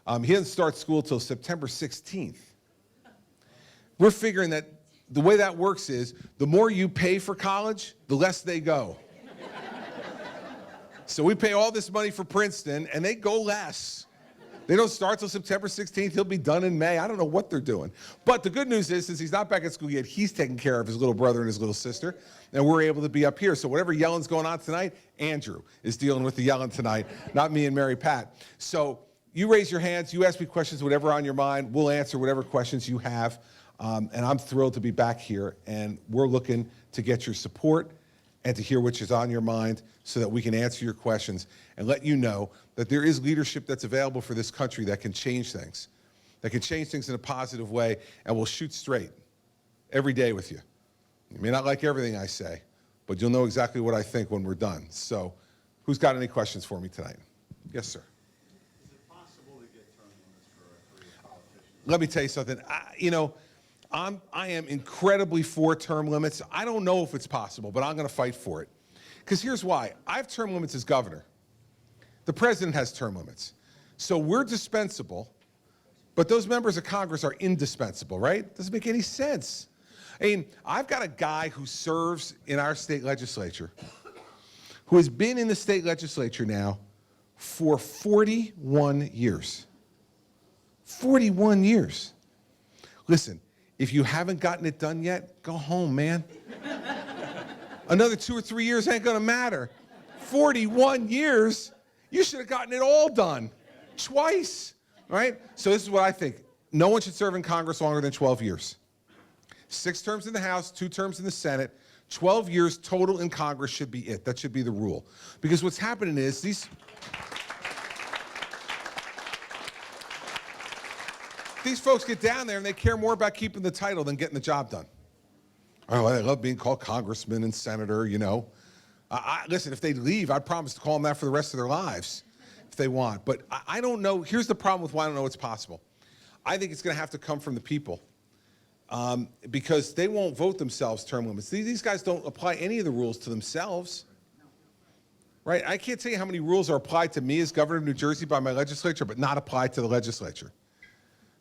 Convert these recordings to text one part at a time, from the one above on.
He doesn't start school till September 16th. We're figuring that the way that works is the more you pay for college, the less they go. So we pay all this money for Princeton, and they go less. They don't start till September 16th. He'll be done in May. I don't know what they're doing. But the good news is, since he's not back at school yet, he's taking care of his little brother and his little sister, and we're able to be up here. So whatever yelling's going on tonight, Andrew is dealing with the yelling tonight, not me and Mary Pat. So you raise your hands, you ask me questions, whatever on your mind. We'll answer whatever questions you have. And I'm thrilled to be back here, and we're looking to get your support and to hear what is on your mind so that we can answer your questions and let you know that there is leadership that's available for this country that can change things in a positive way, and we'll shoot straight every day with you. You may not like everything I say, but you'll know exactly what I think when we're done. So who's got any questions for me tonight? Yes, sir. Is it possible to get term limits for three politicians? Let me tell you something. I am incredibly for term limits. I don't know if it's possible, but I'm going to fight for it. Because here's why. I have term limits as governor. The president has term limits. So we're dispensable, but those members of Congress are indispensable, right? Doesn't make any sense. I mean, I've got a guy who serves in our state legislature who has been in the state legislature now for 41 years. 41 years. Listen, if you haven't gotten it done yet, go home, man. Another 2 or 3 years ain't gonna matter. 41 years, you should have gotten it all done, twice, right? So this is what I think. No one should serve in Congress longer than 12 years. 6 terms in the House, 2 terms in the Senate, 12 years total in Congress should be it. That should be the rule. Because what's happening is these folks get down there and they care more about keeping the title than getting the job done. Oh, I love being called congressman and senator, you know. Listen, if they leave, I promise to call them that for the rest of their lives if they want. But I don't know. Here's the problem with why I don't know it's possible. I think it's going to have to come from the people because they won't vote themselves term limits. These guys don't apply any of the rules to themselves. Right? I can't tell you how many rules are applied to me as governor of New Jersey by my legislature, but not applied to the legislature.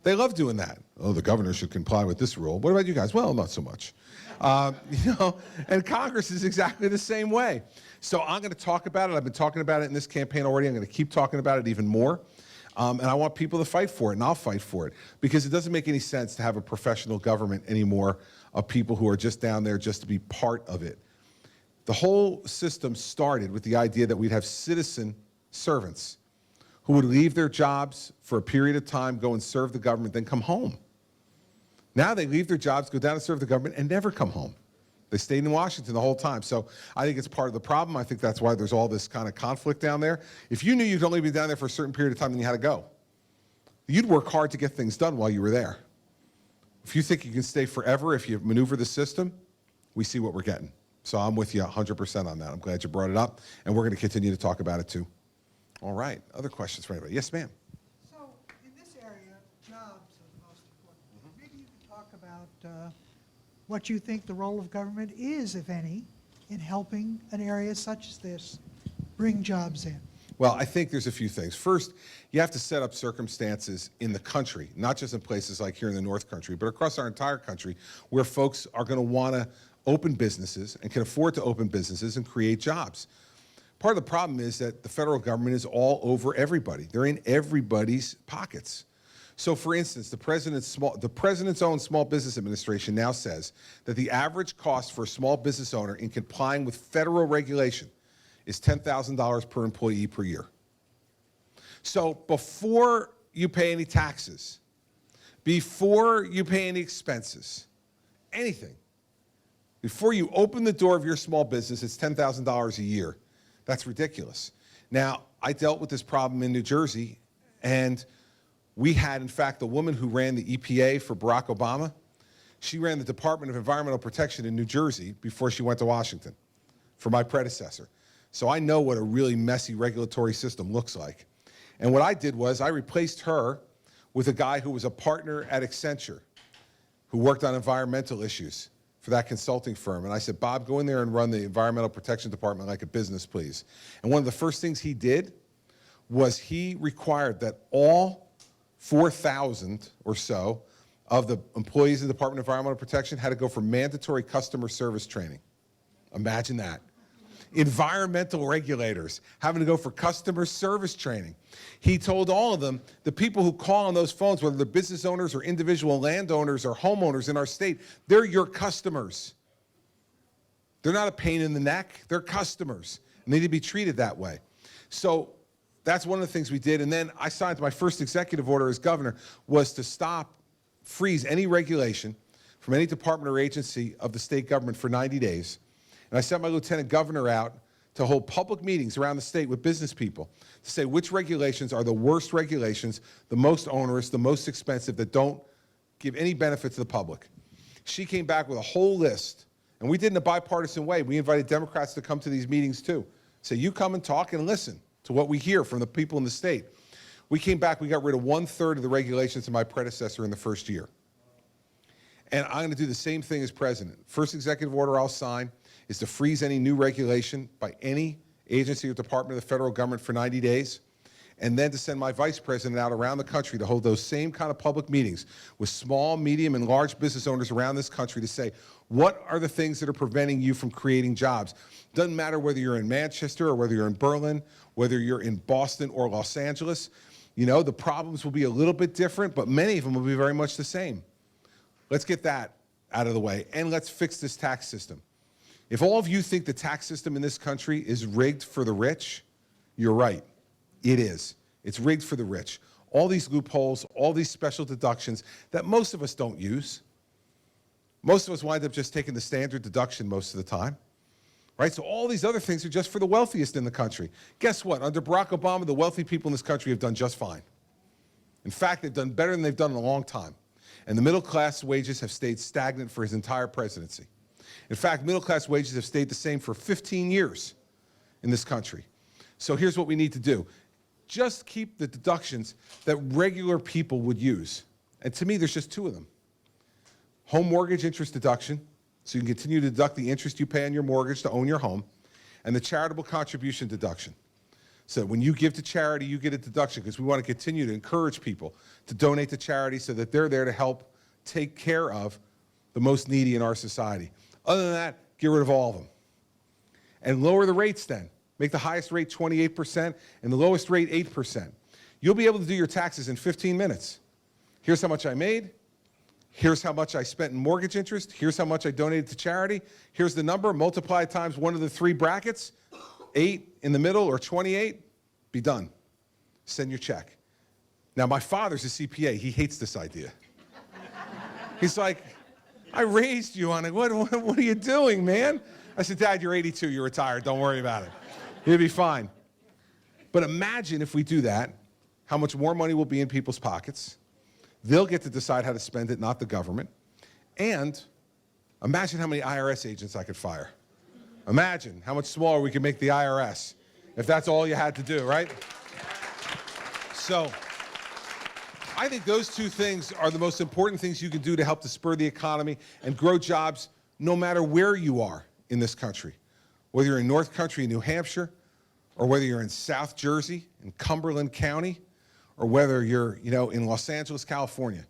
They love doing that. Oh, the governor should comply with this rule. What about you guys? Well, not so much. And Congress is exactly the same way. So I'm going to talk about it. I've been talking about it in this campaign already. I'm going to keep talking about it even more. And I want people to fight for it, and I'll fight for it. Because it doesn't make any sense to have a professional government anymore of people who are just down there just to be part of it. The whole system started with the idea that we'd have citizen servants who would leave their jobs for a period of time, go and serve the government, then come home. Now they leave their jobs, go down and serve the government, and never come home. They stayed in Washington the whole time. So I think it's part of the problem. I think that's why there's all this kind of conflict down there. If you knew you'd only be down there for a certain period of time, then you had to go. You'd work hard to get things done while you were there. If you think you can stay forever, if you maneuver the system, we see what we're getting. So I'm with you 100% on that. I'm glad you brought it up, and we're going to continue to talk about it too. All right, other questions for anybody? Yes, ma'am. So in this area, jobs are the most important. Maybe you could talk about what you think the role of government is, if any, in helping an area such as this bring jobs in. Well, I think there's a few things. First, you have to set up circumstances in the country, not just in places like here in the North Country, but across our entire country, where folks are going to want to open businesses and can afford to open businesses and create jobs. Part of the problem is that the federal government is all over everybody. They're in everybody's pockets. So for instance, the president's own Small Business Administration now says that the average cost for a small business owner in complying with federal regulation is $10,000 per employee per year. So before you pay any taxes, before you pay any expenses, anything, before you open the door of your small business, it's $10,000 a year. That's ridiculous. Now, I dealt with this problem in New Jersey, and we had, in fact, the woman who ran the EPA for Barack Obama. She ran the Department of Environmental Protection in New Jersey before she went to Washington for my predecessor. So I know what a really messy regulatory system looks like. And what I did was I replaced her with a guy who was a partner at Accenture who worked on environmental issues for that consulting firm. And I said, Bob, go in there and run the Environmental Protection Department like a business, please. And one of the first things he did was he required that all 4,000 or so of the employees in the Department of Environmental Protection had to go for mandatory customer service training. Imagine that. Environmental regulators having to go for customer service training. He told all of them, the people who call on those phones, whether they're business owners or individual landowners or homeowners in our state, they're your customers. They're not a pain in the neck, they're customers, and they need to be treated that way. So that's one of the things we did, and then I signed my first executive order as governor was to freeze any regulation from any department or agency of the state government for 90 days. And I sent my lieutenant governor out to hold public meetings around the state with business people to say which regulations are the worst regulations, the most onerous, the most expensive, that don't give any benefit to the public. She came back with a whole list, and we did it in a bipartisan way. We invited Democrats to come to these meetings too. So you come and talk and listen to what we hear from the people in the state. We came back, we got rid of 1/3 of the regulations of my predecessor in the first year. And I'm going to do the same thing as president. First executive order I'll sign is to freeze any new regulation by any agency or department of the federal government for 90 days, and then to send my vice president out around the country to hold those same kind of public meetings with small, medium, and large business owners around this country to say, what are the things that are preventing you from creating jobs? Doesn't matter whether you're in Manchester or whether you're in Berlin, whether you're in Boston or Los Angeles. You know, the problems will be a little bit different, but many of them will be very much the same. Let's get that out of the way, and let's fix this tax system. If all of you think the tax system in this country is rigged for the rich, you're right. It is. It's rigged for the rich. All these loopholes, all these special deductions that most of us don't use. Most of us wind up just taking the standard deduction most of the time, right? So all these other things are just for the wealthiest in the country. Guess what? Under Barack Obama, the wealthy people in this country have done just fine. In fact, they've done better than they've done in a long time. And the middle class wages have stayed stagnant for his entire presidency. In fact, middle class wages have stayed the same for 15 years in this country. So here's what we need to do. Just keep the deductions that regular people would use. And to me, there's just two of them. Home mortgage interest deduction, so you can continue to deduct the interest you pay on your mortgage to own your home, and the charitable contribution deduction. So when you give to charity, you get a deduction, because we want to continue to encourage people to donate to charity so that they're there to help take care of the most needy in our society. Other than that, get rid of all of them. And lower the rates then. Make the highest rate 28% and the lowest rate 8%. You'll be able to do your taxes in 15 minutes. Here's how much I made. Here's how much I spent in mortgage interest. Here's how much I donated to charity. Here's the number. Multiply it times one of the three brackets. 8 in the middle or 28. Be done. Send your check. Now, my father's a CPA. He hates this idea. He's like, I raised you on it. What are you doing, man? I said, Dad, you're 82. You're retired. Don't worry about it. You'll be fine. But imagine if we do that, how much more money will be in people's pockets. They'll get to decide how to spend it, not the government. And imagine how many IRS agents I could fire. Imagine how much smaller we could make the IRS if that's all you had to do, right? So I think those two things are the most important things you can do to help to spur the economy and grow jobs no matter where you are in this country. Whether you're in North Country in New Hampshire, or whether you're in South Jersey, in Cumberland County, or whether you're, in Los Angeles, California.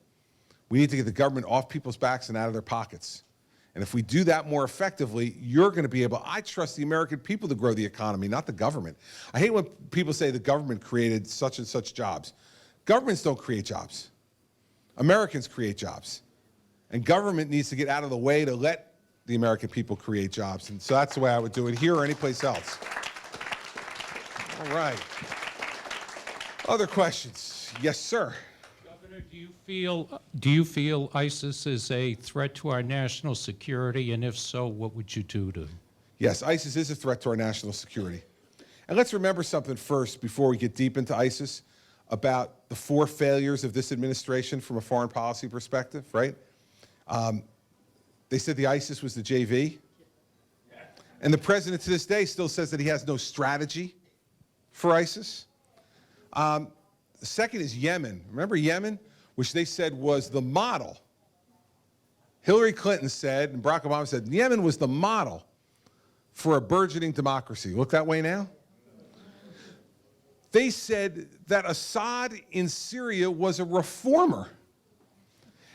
We need to get the government off people's backs and out of their pockets. And if we do that more effectively, you're going to be able, I trust the American people to grow the economy, not the government. I hate when people say the government created such and such jobs. Governments don't create jobs. Americans create jobs. And government needs to get out of the way to let the American people create jobs. And so that's the way I would do it here or anyplace else. All right. Other questions? Yes, sir. Governor, do you feel ISIS is a threat to our national security? And if so, what would you do to? Yes, ISIS is a threat to our national security. And let's remember something first before we get deep into ISIS about the 4 failures of this administration from a foreign policy perspective, right? They said the ISIS was the JV. And the president to this day still says that he has no strategy for ISIS. The second is Yemen. Remember Yemen, which they said was the model. Hillary Clinton said, and Barack Obama said, Yemen was the model for a burgeoning democracy. Look that way now? They said that Assad in Syria was a reformer.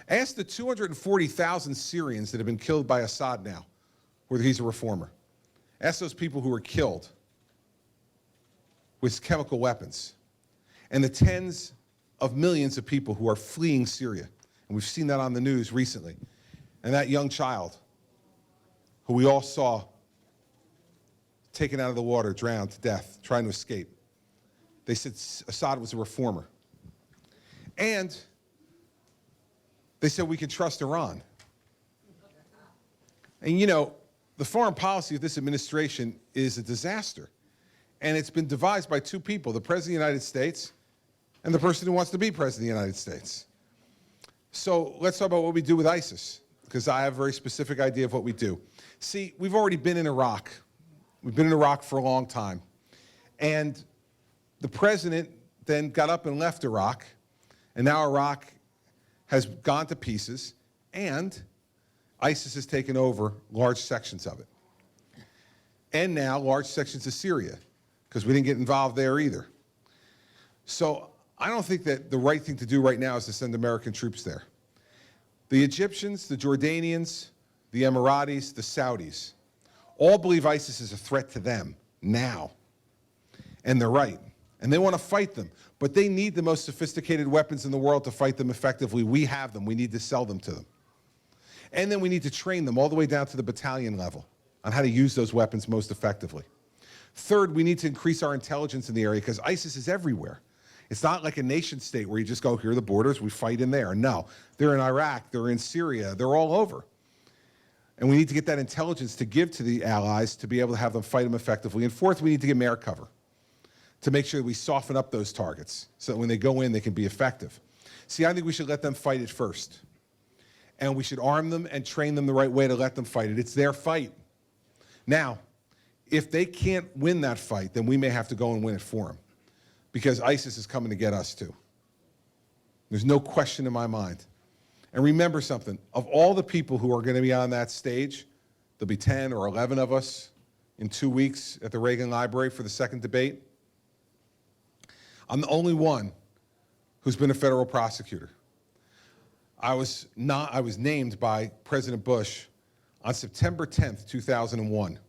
Ask the 240,000 Syrians that have been killed by Assad now whether he's a reformer. Ask those people who were killed with chemical weapons and the tens of millions of people who are fleeing Syria. And we've seen that on the news recently. And that young child who we all saw taken out of the water, drowned to death, trying to escape. They said Assad was a reformer. And they said we can trust Iran. And you know, the foreign policy of this administration is a disaster. And it's been devised by two people, the President of the United States and the person who wants to be President of the United States. So let's talk about what we do with ISIS, because I have a very specific idea of what we do. See, we've already been in Iraq. We've been in Iraq for a long time. And the president then got up and left Iraq, and now Iraq has gone to pieces, and ISIS has taken over large sections of it. And now large sections of Syria, because we didn't get involved there either. So I don't think that the right thing to do right now is to send American troops there. The Egyptians, the Jordanians, the Emiratis, the Saudis, all believe ISIS is a threat to them now. And they're right. And they want to fight them. But they need the most sophisticated weapons in the world to fight them effectively. We have them. We need to sell them to them. And then we need to train them all the way down to the battalion level on how to use those weapons most effectively. Third, we need to increase our intelligence in the area because ISIS is everywhere. It's not like a nation state where you just go, here are the borders, we fight in there. No, they're in Iraq, they're in Syria, they're all over. And we need to get that intelligence to give to the allies to be able to have them fight them effectively. And fourth, we need to get air cover to make sure that we soften up those targets so that when they go in, they can be effective. See, I think we should let them fight it first. And we should arm them and train them the right way to let them fight it. It's their fight. Now, if they can't win that fight, then we may have to go and win it for them, because ISIS is coming to get us too. There's no question in my mind. And remember something, of all the people who are going to be on that stage, there'll be 10 or 11 of us in 2 weeks at the Reagan Library for the second debate. I'm the only one who's been a federal prosecutor. I was named by President Bush on September 10th, 2001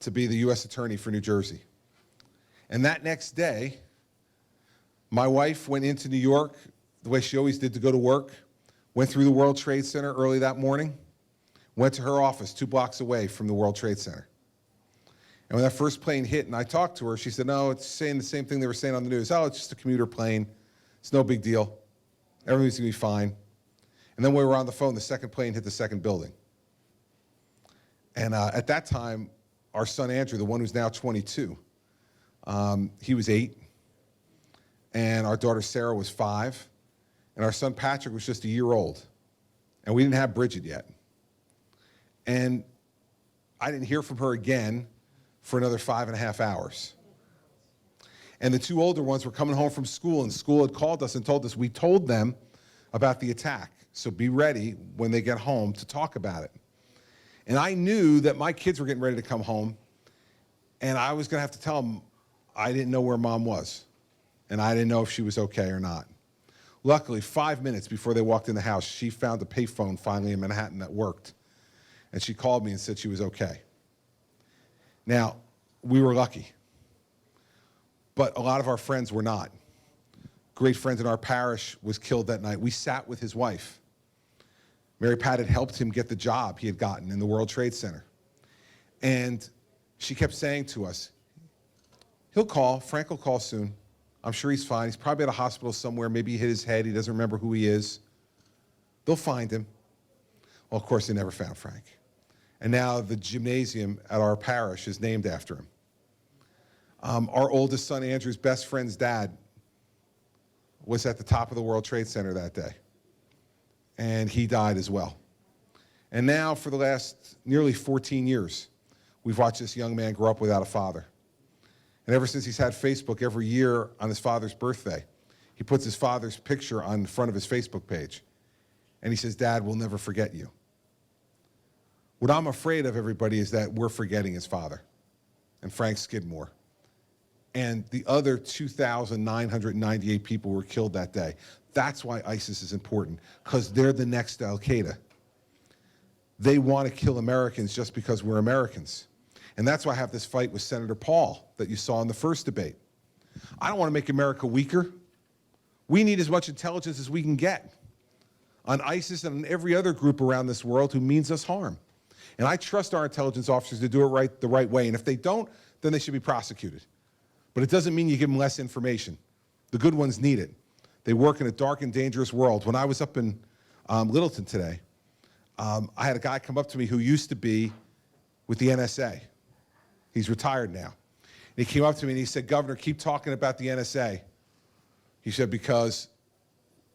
to be the U.S. Attorney for New Jersey. And that next day, my wife went into New York the way she always did to go to work, went through the World Trade Center early that morning, went to her office 2 blocks away from the World Trade Center. And when that first plane hit and I talked to her, she said, no, it's saying the same thing they were saying on the news. Oh, it's just a commuter plane. It's no big deal. Everything's going to be fine. And then when we were on the phone, the second plane hit the second building. And at that time, our son Andrew, the one who's now 22, he was 8. And our daughter Sarah was 5. And our son Patrick was just a year old. And we didn't have Bridget yet. And I didn't hear from her again for another 5.5 hours. And the 2 older ones were coming home from school, and school had called us and told us, we told them about the attack, so be ready when they get home to talk about it. And I knew that my kids were getting ready to come home, and I was going to have to tell them I didn't know where Mom was, and I didn't know if she was okay or not. Luckily, 5 minutes before they walked in the house, she found a payphone finally in Manhattan that worked, and she called me and said she was okay. Now, we were lucky. But a lot of our friends were not. Great friend in our parish was killed that night. We sat with his wife. Mary Pat had helped him get the job he had gotten in the World Trade Center. And she kept saying to us, he'll call, Frank will call soon. I'm sure he's fine. He's probably at a hospital somewhere. Maybe he hit his head. He doesn't remember who he is. They'll find him. Well, of course, they never found Frank. And now the gymnasium at our parish is named after him. Our oldest son, Andrew's best friend's dad, was at the top of the World Trade Center that day. And he died as well. And now, for the last nearly 14 years, we've watched this young man grow up without a father. And ever since he's had Facebook, every year on his father's birthday, he puts his father's picture on the front of his Facebook page. And he says, Dad, we'll never forget you. What I'm afraid of, everybody, is that we're forgetting his father and Frank Skidmore. and the other 2,998 people were killed that day. That's why ISIS is important, because they're the next Al-Qaeda. They want to kill Americans just because we're Americans. And that's why I have this fight with Senator Paul that you saw in the first debate. I don't want to make America weaker. We need as much intelligence as we can get on ISIS and on every other group around this world who means us harm. And I trust our intelligence officers to do it the right way. And if they don't, then they should be prosecuted. But it doesn't mean you give them less information. The good ones need it. They work in a dark and dangerous world. When I was up in Littleton today, I had a guy come up to me who used to be with the NSA. He's retired now. And he came up to me and he said, "Governor, keep talking about the NSA." He said, "because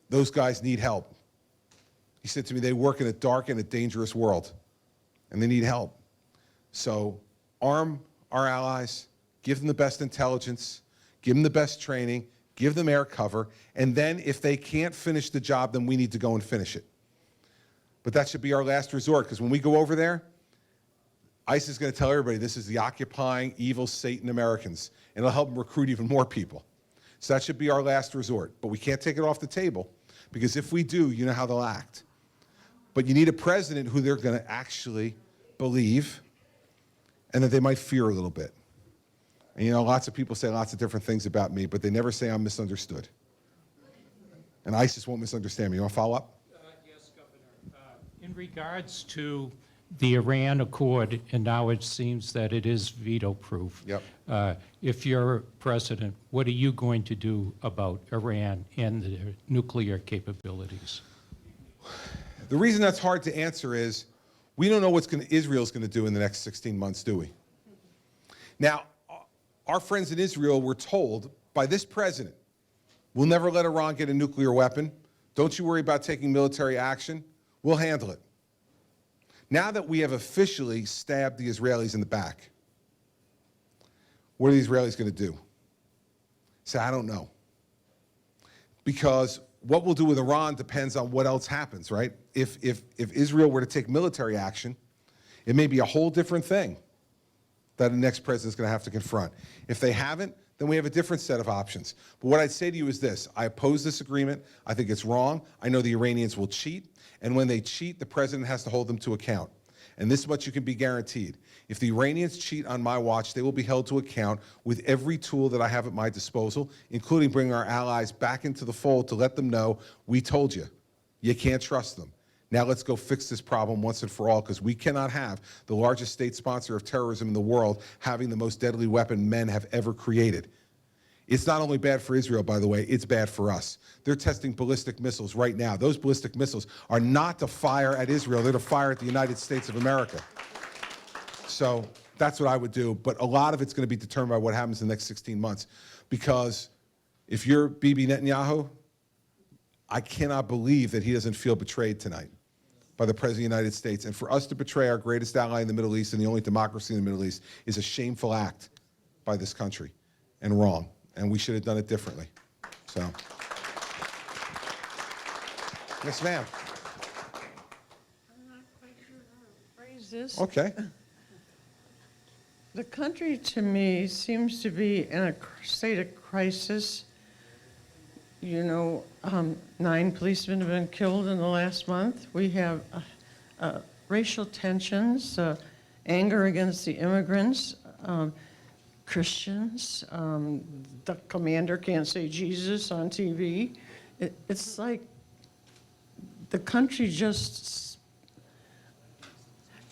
those guys need help." He said to me, "They work in a dark and a dangerous world, and they need help." So arm our allies, give them the best intelligence, give them the best training, give them air cover, and then if they can't finish the job, then we need to go and finish it. But that should be our last resort, because when we go over there, ISIS is going to tell everybody this is the occupying, evil Satan Americans, and it'll help them recruit even more people. So that should be our last resort. But we can't take it off the table, because if we do, you know how they'll act. But you need a president who they're going to actually believe and that they might fear a little bit. And you know, lots of people say lots of different things about me, but they never say I'm misunderstood. And ISIS won't misunderstand me. You want to follow up? Yes, Governor. In regards to the Iran Accord, and now it seems that it is veto-proof. Yep. If you're president, what are you going to do about Iran and their nuclear capabilities? The reason that's hard to answer is we don't know what Israel's going to do in the next 16 months, do we? Now, our friends in Israel were told by this president, "We'll never let Iran get a nuclear weapon. Don't you worry about taking military action. We'll handle it." Now that we have officially stabbed the Israelis in the back, what are the Israelis going to do? Say, I don't know. Because what we'll do with Iran depends on what else happens, right? If Israel were to take military action, it may be a whole different thing that the next president's going to have to confront. If they haven't, then we have a different set of options. But what I'd say to you is this: I oppose this agreement. I think it's wrong. I know the Iranians will cheat, and when they cheat, the president has to hold them to account. And this much you can be guaranteed. If the Iranians cheat on my watch, they will be held to account with every tool that I have at my disposal, including bringing our allies back into the fold to let them know, we told you, you can't trust them. Now let's go fix this problem once and for all, because we cannot have the largest state sponsor of terrorism in the world having the most deadly weapon men have ever created. It's not only bad for Israel, by the way, it's bad for us. They're testing ballistic missiles right now. Those ballistic missiles are not to fire at Israel, they're to fire at the United States of America. So that's what I would do, but a lot of it's going to be determined by what happens in the next 16 months. Because if you're Bibi Netanyahu, I cannot believe that he doesn't feel betrayed tonight by the President of the United States. And for us to betray our greatest ally in the Middle East and the only democracy in the Middle East is a shameful act by this country and wrong. And we should have done it differently. So, yes, ma'am. I'm not quite sure how to phrase this. Okay. The country, to me, seems to be in a state of crisis. You know, 9 policemen have been killed in the last month. We have racial tensions, anger against the immigrants, Christians. The commander can't say Jesus on TV. It's like the country just,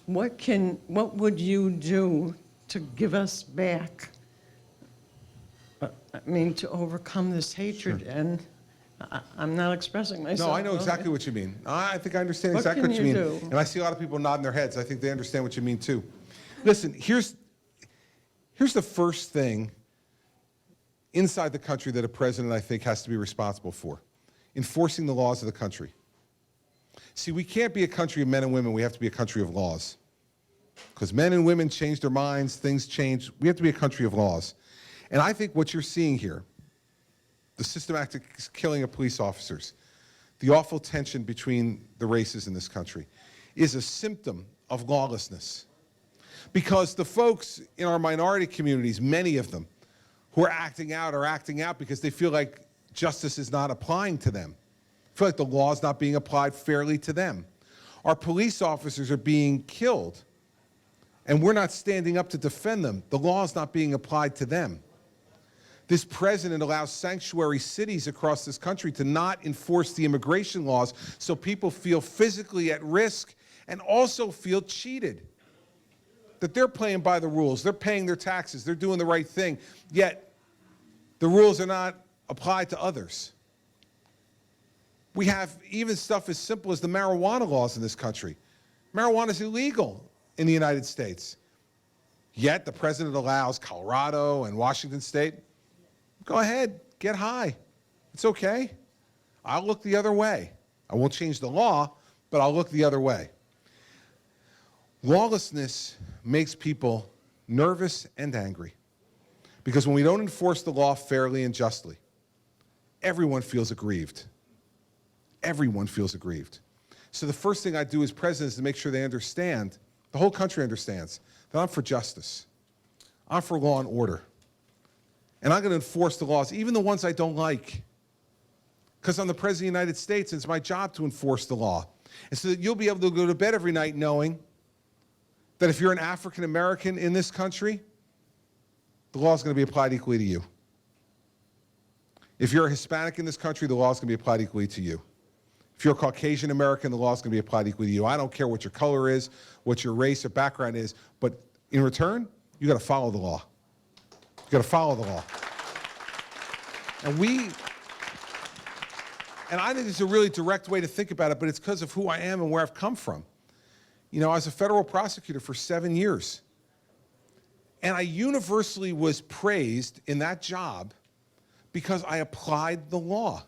what would you do to give us back? I mean, to overcome this hatred, Sure. and I'm not expressing myself. No, I know exactly what you mean. I think I understand What exactly can what you you mean. do? And I see a lot of people nodding their heads. I think they understand what you mean too. Listen, here's the first thing inside the country that a president, I think, has to be responsible for: enforcing the laws of the country. See, we can't be a country of men and women. We have to be a country of laws. Because men and women change their minds, things change. We have to be a country of laws. And I think what you're seeing here, the systematic killing of police officers, the awful tension between the races in this country, is a symptom of lawlessness. Because the folks in our minority communities, many of them, who are acting out because they feel like justice is not applying to them. Feel like the law is not being applied fairly to them. Our police officers are being killed, and we're not standing up to defend them. The law is not being applied to them. This president allows sanctuary cities across this country to not enforce the immigration laws, so people feel physically at risk and also feel cheated. That they're playing by the rules, they're paying their taxes, they're doing the right thing, yet the rules are not applied to others. We have even stuff as simple as the marijuana laws in this country. Marijuana is illegal in the United States. Yet the president allows Colorado and Washington State, go ahead, get high. It's okay. I'll look the other way. I won't change the law, but I'll look the other way. Lawlessness makes people nervous and angry because when we don't enforce the law fairly and justly, everyone feels aggrieved. Everyone feels aggrieved. So the first thing I do as president is to make sure they understand, the whole country understands, that I'm for justice. I'm for law and order. And I'm going to enforce the laws, even the ones I don't like, because I'm the President of the United States and it's my job to enforce the law. And so that you'll be able to go to bed every night knowing that if you're an African American in this country, the law is going to be applied equally to you. If you're a Hispanic in this country, the law is going to be applied equally to you. If you're a Caucasian American, the law is going to be applied equally to you. I don't care what your color is, what your race or background is, but in return, you got to follow the law. You got to follow the law. And I think it's a really direct way to think about it, but it's because of who I am and where I've come from. You know, I was a federal prosecutor for 7 years. And I universally was praised in that job because I applied the law.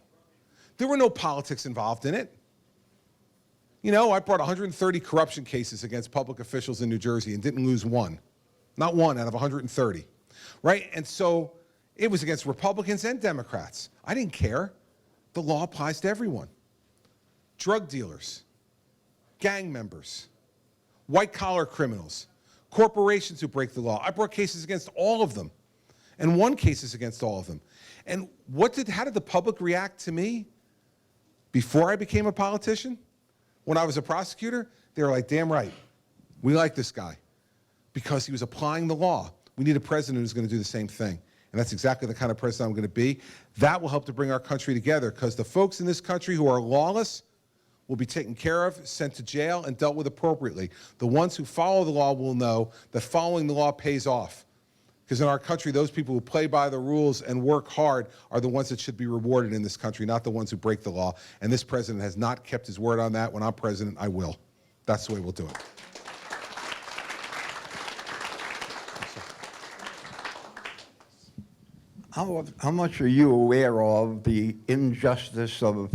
There were no politics involved in it. You know, I brought 130 corruption cases against public officials in New Jersey and didn't lose one. Not one out of 130, right? And so it was against Republicans and Democrats. I didn't care. The law applies to everyone. Drug dealers, gang members, white-collar criminals, corporations who break the law. I brought cases against all of them and won cases against all of them. And how did the public react to me before I became a politician? When I was a prosecutor, they were like, damn right, we like this guy because he was applying the law. We need a president who's going to do the same thing. And that's exactly the kind of president I'm going to be. That will help to bring our country together because the folks in this country who are lawless will be taken care of, sent to jail, and dealt with appropriately. The ones who follow the law will know that following the law pays off. Because in our country, those people who play by the rules and work hard are the ones that should be rewarded in this country, not the ones who break the law. And this president has not kept his word on that. When I'm president, I will. That's the way we'll do it. How much are you aware of the injustice of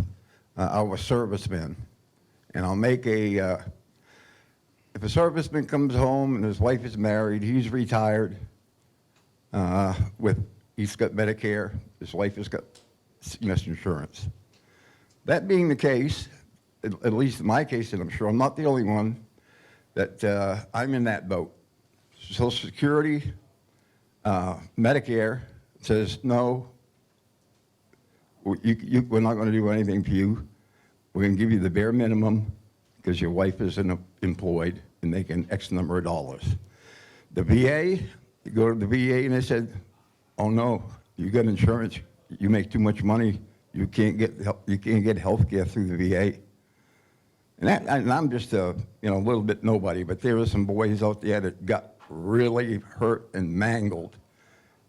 our servicemen? And I'll make if a serviceman comes home and his wife is married, he's retired, he's got Medicare, his wife has got sickness insurance. That being the case, at least in my case, and I'm sure I'm not the only one, that I'm in that boat. Social Security, Medicare says, no, we're not going to do anything for you. We're going to give you the bare minimum because your wife isn't employed and making X number of dollars. The VA, you go to the VA and they said, oh no, you got insurance, you make too much money, you can't get health care through the VA. And I'm just a little bit nobody, but there are some boys out there that got really hurt and mangled.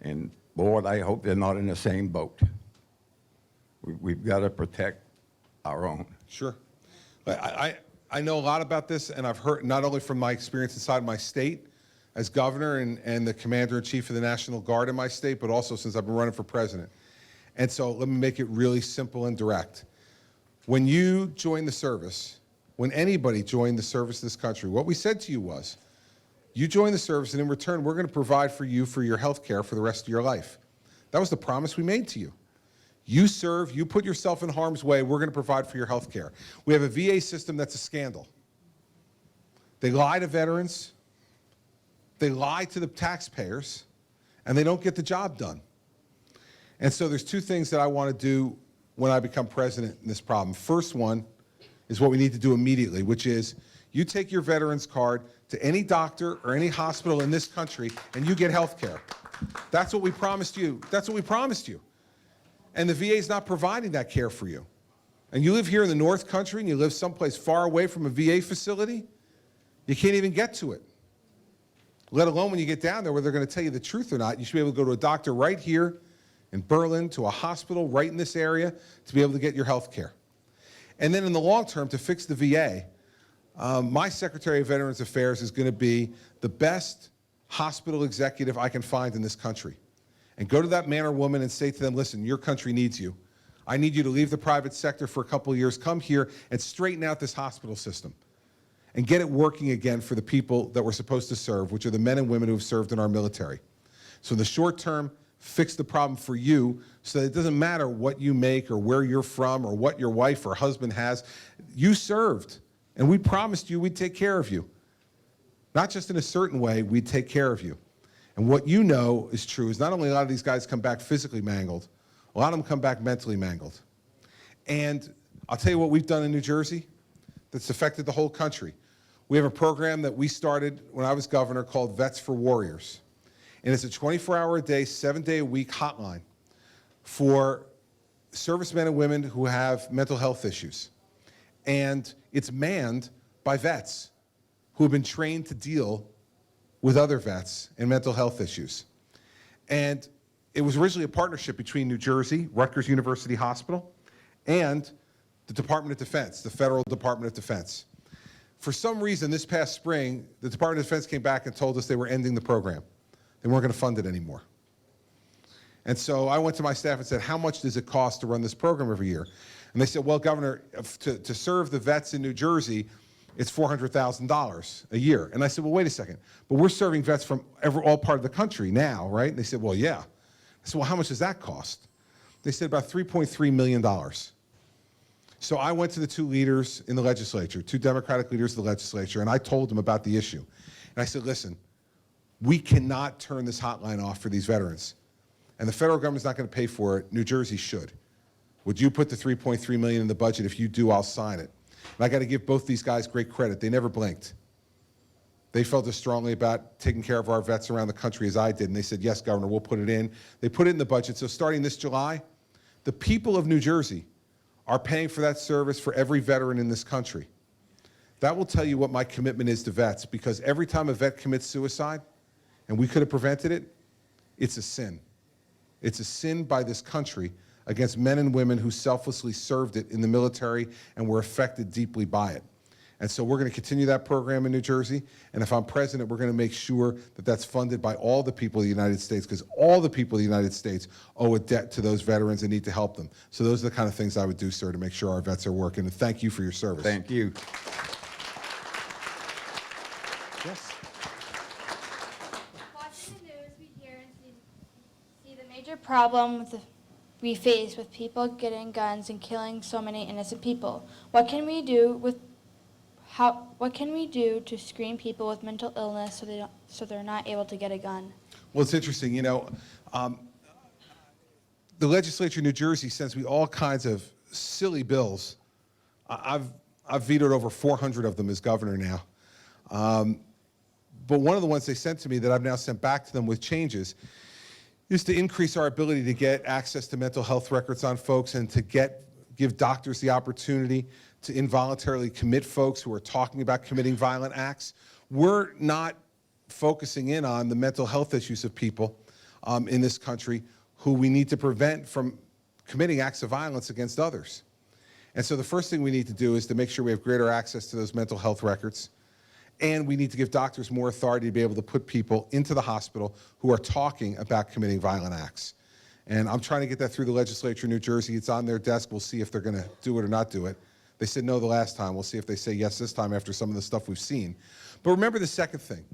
And Lord, I hope they're not in the same boat. We've got to protect our own. Sure. I know a lot about this, and I've heard not only from my experience inside my state as governor and the commander-in-chief of the National Guard in my state, but also since I've been running for president. And so let me make it really simple and direct. When you join the service, when anybody joined the service of this country, what we said to you was, you join the service, and in return, we're going to provide for you for your health care for the rest of your life. That was the promise we made to you. You serve, you put yourself in harm's way, we're going to provide for your health care. We have a VA system that's a scandal. They lie to veterans, they lie to the taxpayers, and they don't get the job done. And so there's two things that I want to do when I become president in this problem. First one is what we need to do immediately, which is you take your veterans card to any doctor or any hospital in this country and you get health care. That's what we promised you. That's what we promised you. And the VA is not providing that care for you. And you live here in the North Country and you live someplace far away from a VA facility, you can't even get to it. Let alone when you get down there where they're going to tell you the truth or not. You should be able to go to a doctor right here in Berlin, to a hospital right in this area to be able to get your health care. And then in the long term, to fix the VA, my Secretary of Veterans Affairs is going to be the best hospital executive I can find in this country. And go to that man or woman and say to them, listen, your country needs you. I need you to leave the private sector for a couple of years, come here and straighten out this hospital system and get it working again for the people that we're supposed to serve, which are the men and women who have served in our military. So in the short term, fix the problem for you so that it doesn't matter what you make or where you're from or what your wife or husband has. You served, and we promised you we'd take care of you. Not just in a certain way, we'd take care of you. And what you know is true is not only a lot of these guys come back physically mangled, a lot of them come back mentally mangled. And I'll tell you what we've done in New Jersey that's affected the whole country. We have a program that we started when I was governor called Vets for Warriors. And it's a 24-hour-a-day, 7-day-a-week hotline for servicemen and women who have mental health issues. And it's manned by vets who have been trained to deal with other vets and mental health issues. And it was originally a partnership between New Jersey, Rutgers University Hospital, and the Department of Defense, the Federal Department of Defense. For some reason, this past spring, the Department of Defense came back and told us they were ending the program. They weren't going to fund it anymore. And so I went to my staff and said, how much does it cost to run this program every year? And they said, well, Governor, to serve the vets in New Jersey, it's $400,000 a year. And I said, well, wait a second. But we're serving vets from all part of the country now, right? And they said, well, yeah. I said, well, how much does that cost? They said about $3.3 million. So I went to the two leaders in the legislature, two Democratic leaders of the legislature, and I told them about the issue. And I said, listen, we cannot turn this hotline off for these veterans. And the federal government's not going to pay for it. New Jersey should. Would you put the $3.3 million in the budget? If you do, I'll sign it. And I got to give both these guys great credit. They never blinked. They felt as strongly about taking care of our vets around the country as I did. And they said, yes, Governor, we'll put it in. They put it in the budget. So starting this July, the people of New Jersey are paying for that service for every veteran in this country. That will tell you what my commitment is to vets, because every time a vet commits suicide, and we could have prevented it, it's a sin. It's a sin by this country against men and women who selflessly served it in the military and were affected deeply by it. And so we're going to continue that program in New Jersey, and if I'm president, we're going to make sure that that's funded by all the people of the United States, because all the people of the United States owe a debt to those veterans and need to help them. So those are the kind of things I would do, sir, to make sure our vets are working, and thank you for your service. Thank you. Yes. Watching the news, we hear and see the major problem we face with people getting guns and killing so many innocent people. What can we do to screen people with mental illness so they're not able to get a gun? Well, it's interesting, you know, the legislature in New Jersey sends me all kinds of silly bills. I've vetoed over 400 of them as governor now. But one of the ones they sent to me that I've now sent back to them with changes is to increase our ability to get access to mental health records on folks and to give doctors the opportunity to involuntarily commit folks who are talking about committing violent acts. We're not focusing in on the mental health issues of people in this country who we need to prevent from committing acts of violence against others. And so the first thing we need to do is to make sure we have greater access to those mental health records. And we need to give doctors more authority to be able to put people into the hospital who are talking about committing violent acts. And I'm trying to get that through the legislature in New Jersey. It's on their desk. We'll see if they're going to do it or not do it. They said no the last time. We'll see if they say yes this time after some of the stuff we've seen. But remember the second thing.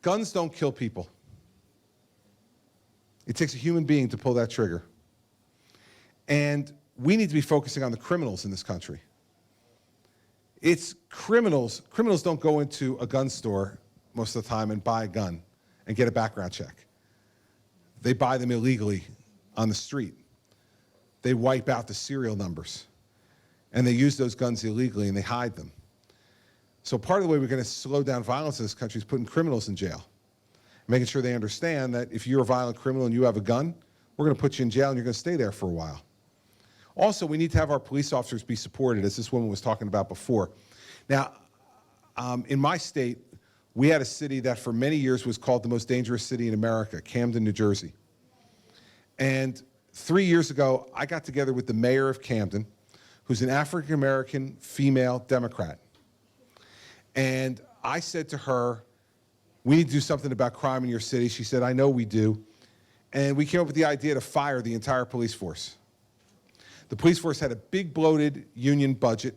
Guns don't kill people. It takes a human being to pull that trigger. And we need to be focusing on the criminals in this country. It's criminals. Criminals don't go into a gun store most of the time and buy a gun and get a background check. They buy them illegally on the street. They wipe out the serial numbers. And they use those guns illegally and they hide them. So part of the way we're going to slow down violence in this country is putting criminals in jail. Making sure they understand that if you're a violent criminal and you have a gun, we're going to put you in jail and you're going to stay there for a while. Also, we need to have our police officers be supported, as this woman was talking about before. Now, in my state, we had a city that for many years was called the most dangerous city in America, Camden, New Jersey. And 3 years ago, I got together with the mayor of Camden, who's an African-American female Democrat. And I said to her, we need to do something about crime in your city. She said, I know we do. And we came up with the idea to fire the entire police force. The police force had a big bloated union budget,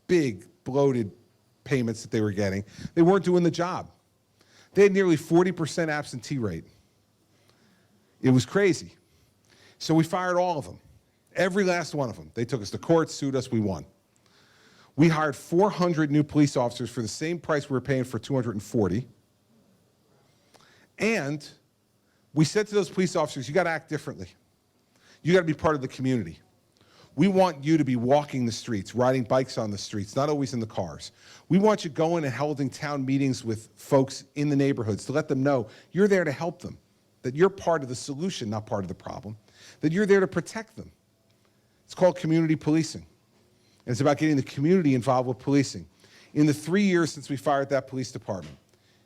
big bloated payments that they were getting. They weren't doing the job. They had nearly 40% absentee rate. It was crazy. So we fired all of them, every last one of them. They took us to court, sued us, we won. We hired 400 new police officers for the same price we were paying for 240. And we said to those police officers, you got to act differently. You got to be part of the community. We want you to be walking the streets, riding bikes on the streets, not always in the cars. We want you going and holding town meetings with folks in the neighborhoods to let them know you're there to help them, that you're part of the solution, not part of the problem, that you're there to protect them. It's called community policing. And it's about getting the community involved with policing. In the 3 years since we fired that police department,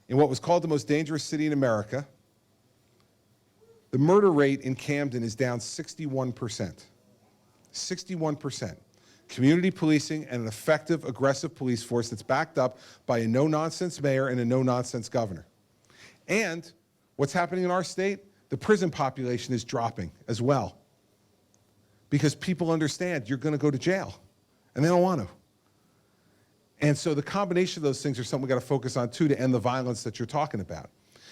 in what was called the most dangerous city in America, the murder rate in Camden is down 61%. 61%. Community policing and an effective, aggressive police force that's backed up by a no-nonsense mayor and a no-nonsense governor. And what's happening in our state? The prison population is dropping as well. Because people understand you're going to go to jail, and they don't want to. And so the combination of those things are something we've got to focus on, too, to end the violence that you're talking about.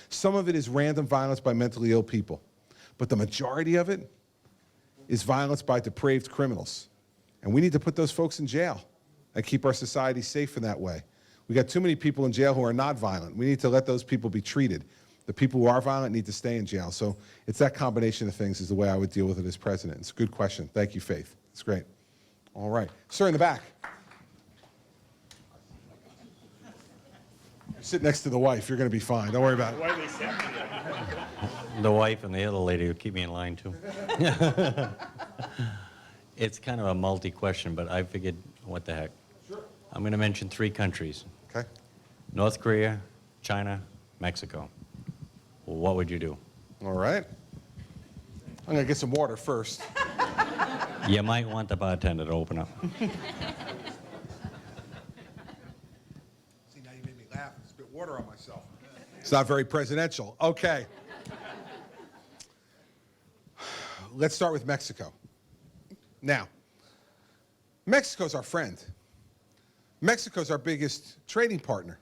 Some of it is random violence by mentally ill people. But the majority of it is violence by depraved criminals. And we need to put those folks in jail and keep our society safe in that way. We got too many people in jail who are not violent. We need to let those people be treated. The people who are violent need to stay in jail. So it's that combination of things is the way I would deal with it as president. It's a good question. Thank you, Faith. It's great. All right. Sir, in the back. Sit next to the wife. You're going to be fine. Don't worry about it. The wife and the other lady who keep me in line, too. It's kind of a multi-question, but I figured, what the heck? Sure. I'm going to mention 3 countries. Okay. North Korea, China, Mexico. What would you do? All right. I'm going to get some water first. You might want the bartender to open up. See, now you made me laugh and spit water on myself. It's not very presidential. Okay. Let's start with Mexico. Now, Mexico's our friend. Mexico's our biggest trading partner.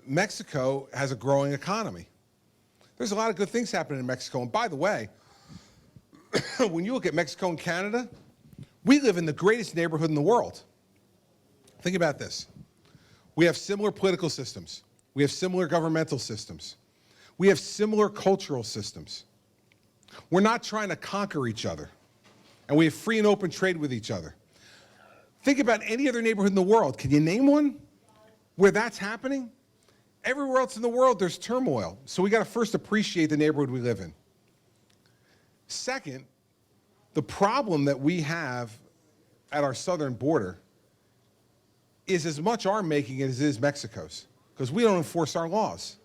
Mexico has a growing economy. There's a lot of good things happening in Mexico. And by the way, when you look at Mexico and Canada, we live in the greatest neighborhood in the world. Think about this. We have similar political systems. We have similar governmental systems. We have similar cultural systems. We're not trying to conquer each other. And we have free and open trade with each other. Think about any other neighborhood in the world. Can you name one where that's happening? Everywhere else in the world, there's turmoil. So we got to first appreciate the neighborhood we live in. Second, the problem that we have at our southern border is as much our making as it is Mexico's, because we don't enforce our laws.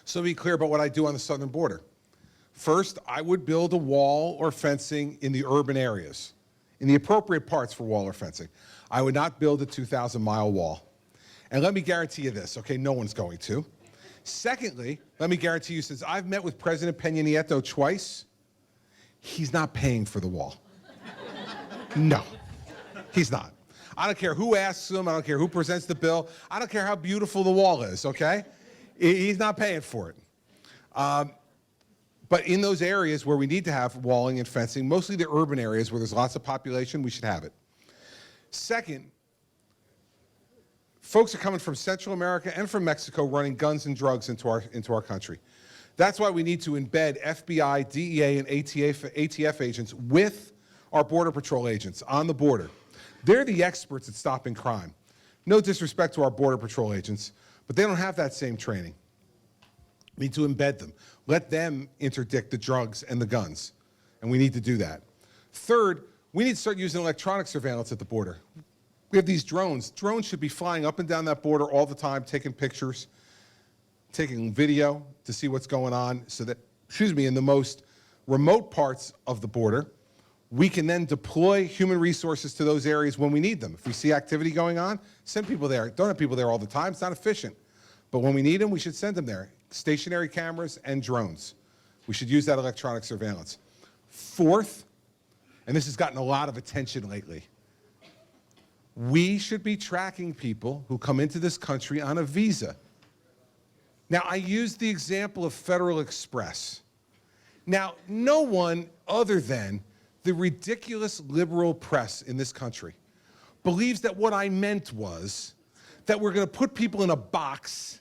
So be clear about what I do on the southern border. First, I would build a wall or fencing in the urban areas, in the appropriate parts for wall or fencing. I would not build a 2,000-mile wall. And let me guarantee you this, okay, no one's going to. Secondly, let me guarantee you, since I've met with President Peña Nieto twice, he's not paying for the wall. No, he's not. I don't care who asks him, I don't care who presents the bill, I don't care how beautiful the wall is, okay? He's not paying for it. But in those areas where we need to have walling and fencing, mostly the urban areas where there's lots of population, we should have it. Second, folks are coming from Central America and from Mexico running guns and drugs into our country. That's why we need to embed FBI, DEA, and ATF agents with our Border Patrol agents on the border. They're the experts at stopping crime. No disrespect to our Border Patrol agents, but they don't have that same training. We need to embed them. Let them interdict the drugs and the guns, and we need to do that. Third, we need to start using electronic surveillance at the border. We have these drones. Drones should be flying up and down that border all the time, taking pictures, taking video to see what's going on so that, in the most remote parts of the border, we can then deploy human resources to those areas when we need them. If we see activity going on, send people there. Don't have people there all the time. It's not efficient. But when we need them, we should send them there. Stationary cameras and drones. We should use that electronic surveillance. Fourth, and this has gotten a lot of attention lately, we should be tracking people who come into this country on a visa. Now, I used the example of Federal Express. Now, no one other than the ridiculous liberal press in this country believes that what I meant was that we're going to put people in a box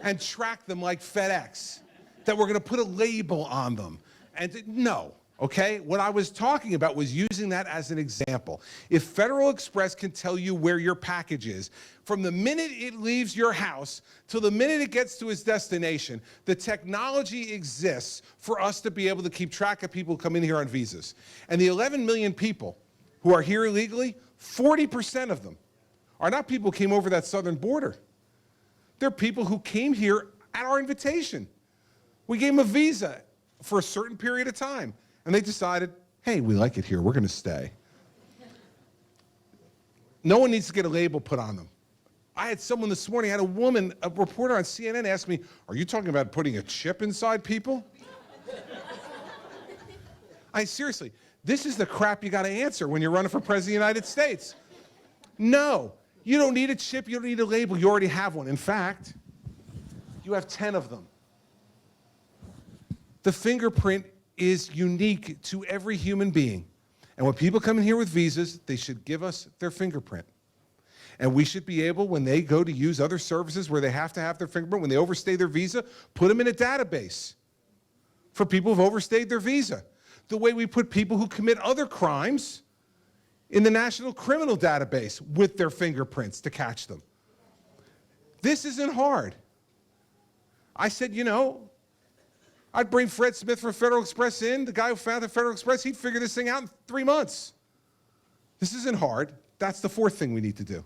and track them like FedEx, that we're going to put a label on them. And no, okay? What I was talking about was using that as an example. If Federal Express can tell you where your package is, from the minute it leaves your house till the minute it gets to its destination, the technology exists for us to be able to keep track of people who come in here on visas. And the 11 million people who are here illegally, 40% of them are not people who came over that southern border. They're people who came here at our invitation. We gave them a visa for a certain period of time, and they decided, hey, we like it here, we're gonna stay. No one needs to get a label put on them. I had someone this morning, I had a woman, a reporter on CNN ask me, are you talking about putting a chip inside people? Seriously, this is the crap you gotta answer when you're running for president of the United States. No, you don't need a chip, you don't need a label, you already have one. In fact, you have 10 of them. The fingerprint is unique to every human being. And when people come in here with visas, they should give us their fingerprint. And we should be able, when they go to use other services where they have to have their fingerprint, when they overstay their visa, put them in a database for people who've overstayed their visa. The way we put people who commit other crimes in the National Criminal Database with their fingerprints to catch them. This isn't hard. I said, you know, I'd bring Fred Smith from Federal Express in, the guy who founded Federal Express, he'd figure this thing out in 3 months. This isn't hard. That's the fourth thing we need to do.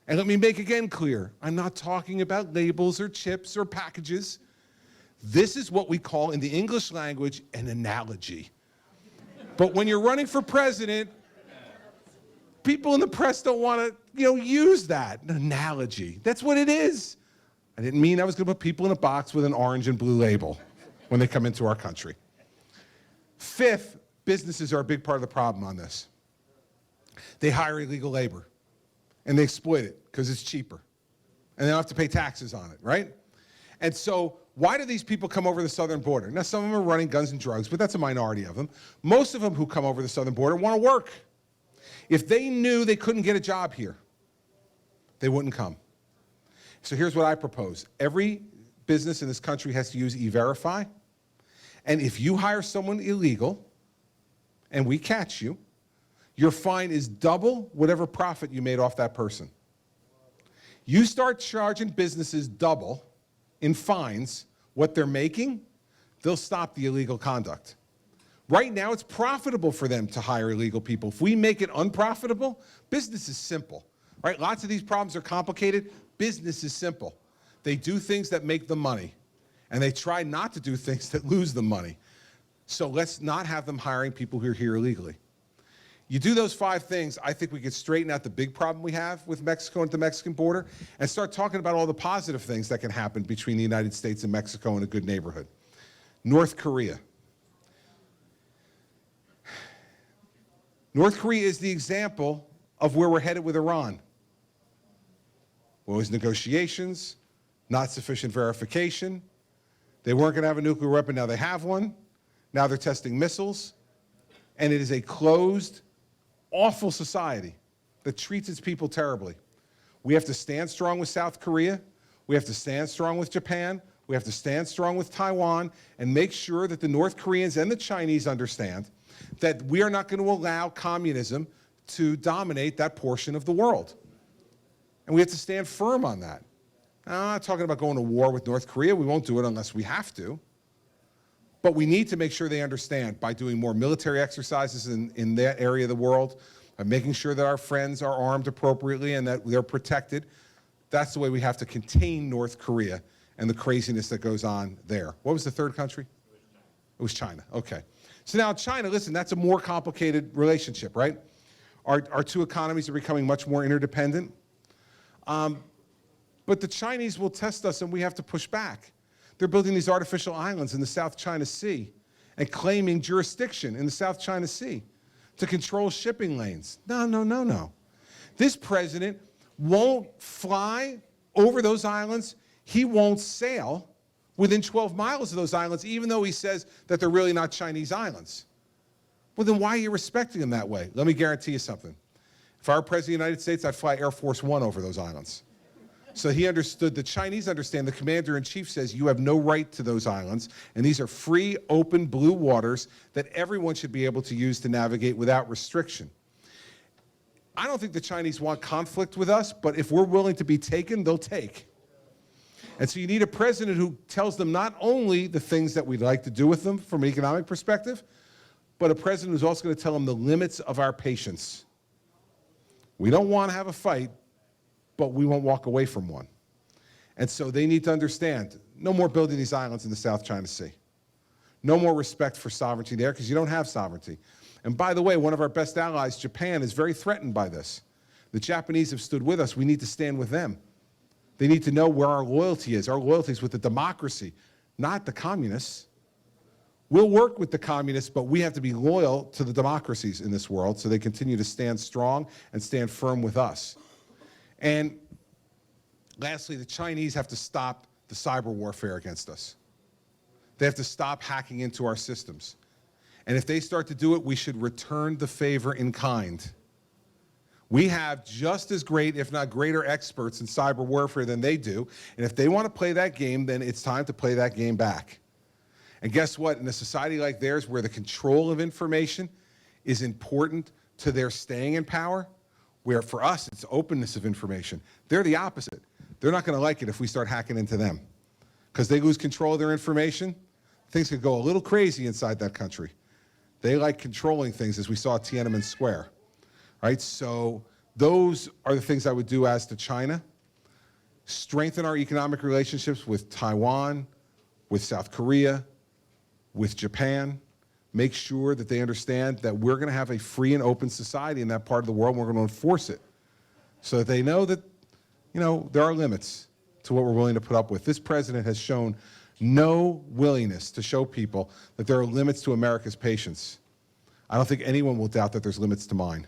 And let me make again clear, I'm not talking about labels or chips or packages. This is what we call in the English language an analogy. But when you're running for president, people in the press don't want to, use that, an analogy. That's what it is. I didn't mean I was going to put people in a box with an orange and blue label when they come into our country. Fifth, businesses are a big part of the problem on this. They hire illegal labor, and they exploit it because it's cheaper, and they don't have to pay taxes on it, right? And so why do these people come over the southern border? Now, some of them are running guns and drugs, but that's a minority of them. Most of them who come over the southern border want to work. If they knew they couldn't get a job here, they wouldn't come. So here's what I propose. Every business in this country has to use E-Verify. And if you hire someone illegal and we catch you, your fine is double whatever profit you made off that person. You start charging businesses double in fines what they're making, they'll stop the illegal conduct. Right now, it's profitable for them to hire illegal people. If we make it unprofitable, business is simple, right? Lots of these problems are complicated. Business is simple. They do things that make them money, and they try not to do things that lose them money. So let's not have them hiring people who are here illegally. You do those 5 things, I think we could straighten out the big problem we have with Mexico and the Mexican border and start talking about all the positive things that can happen between the United States and Mexico in a good neighborhood. North Korea. North Korea is the example of where we're headed with Iran. Well, it was negotiations, not sufficient verification. They weren't going to have a nuclear weapon, now they have one. Now they're testing missiles. And it is a closed, awful society that treats its people terribly. We have to stand strong with South Korea. We have to stand strong with Japan. We We have to stand strong with Taiwan and make sure that the North Koreans and the Chinese understand that we are not going to allow communism to dominate that portion of the world. And we have to stand firm on that. Now, I'm not talking about going to war with North Korea. We won't do it unless we have to. But we need to make sure they understand by doing more military exercises in that area of the world, by making sure that our friends are armed appropriately and that they're protected. That's the way we have to contain North Korea and the craziness that goes on there. What was the third country? It was China. Okay. So now China, listen, that's a more complicated relationship, right? Our two economies are becoming much more interdependent. But the Chinese will test us, and we have to push back. They're building these artificial islands in the South China Sea and claiming jurisdiction in the South China Sea to control shipping lanes. No, no, no, no. This president won't fly over those islands. He won't sail within 12 miles of those islands, even though he says that they're really not Chinese islands. Well, then why are you respecting him that way? Let me guarantee you something. If I were president of the United States, I'd fly Air Force One over those islands. So he understood, the Chinese understand, the commander-in-chief says you have no right to those islands, and these are free, open, blue waters that everyone should be able to use to navigate without restriction. I don't think the Chinese want conflict with us, but if we're willing to be taken, they'll take. And so you need a president who tells them not only the things that we'd like to do with them from an economic perspective, but a president who's also going to tell them the limits of our patience. We don't want to have a fight, but we won't walk away from one. And so they need to understand, no more building these islands in the South China Sea. No more respect for sovereignty there, because you don't have sovereignty. And by the way, one of our best allies, Japan, is very threatened by this. The Japanese have stood with us. We need to stand with them. They need to know where our loyalty is. Our loyalty is with the democracy, not the communists. We'll work with the communists, but we have to be loyal to the democracies in this world so they continue to stand strong and stand firm with us. And lastly, the Chinese have to stop the cyber warfare against us. They have to stop hacking into our systems. And if they start to do it, we should return the favor in kind. We have just as great, if not greater, experts in cyber warfare than they do. And if they want to play that game, then it's time to play that game back. And guess what? In a society like theirs, where the control of information is important to their staying in power, where for us it's openness of information, they're the opposite. They're not going to like it if we start hacking into them. Because they lose control of their information, things could go a little crazy inside that country. They like controlling things, as we saw at Tiananmen Square. Right? So those are the things I would do as to China. Strengthen our economic relationships with Taiwan, with South Korea, with Japan. Make sure that they understand that we're going to have a free and open society in that part of the world, and we're going to enforce it so that they know that, you know, there are limits to what we're willing to put up with. This president has shown no willingness to show people that there are limits to America's patience. I don't think anyone will doubt that there's limits to mine.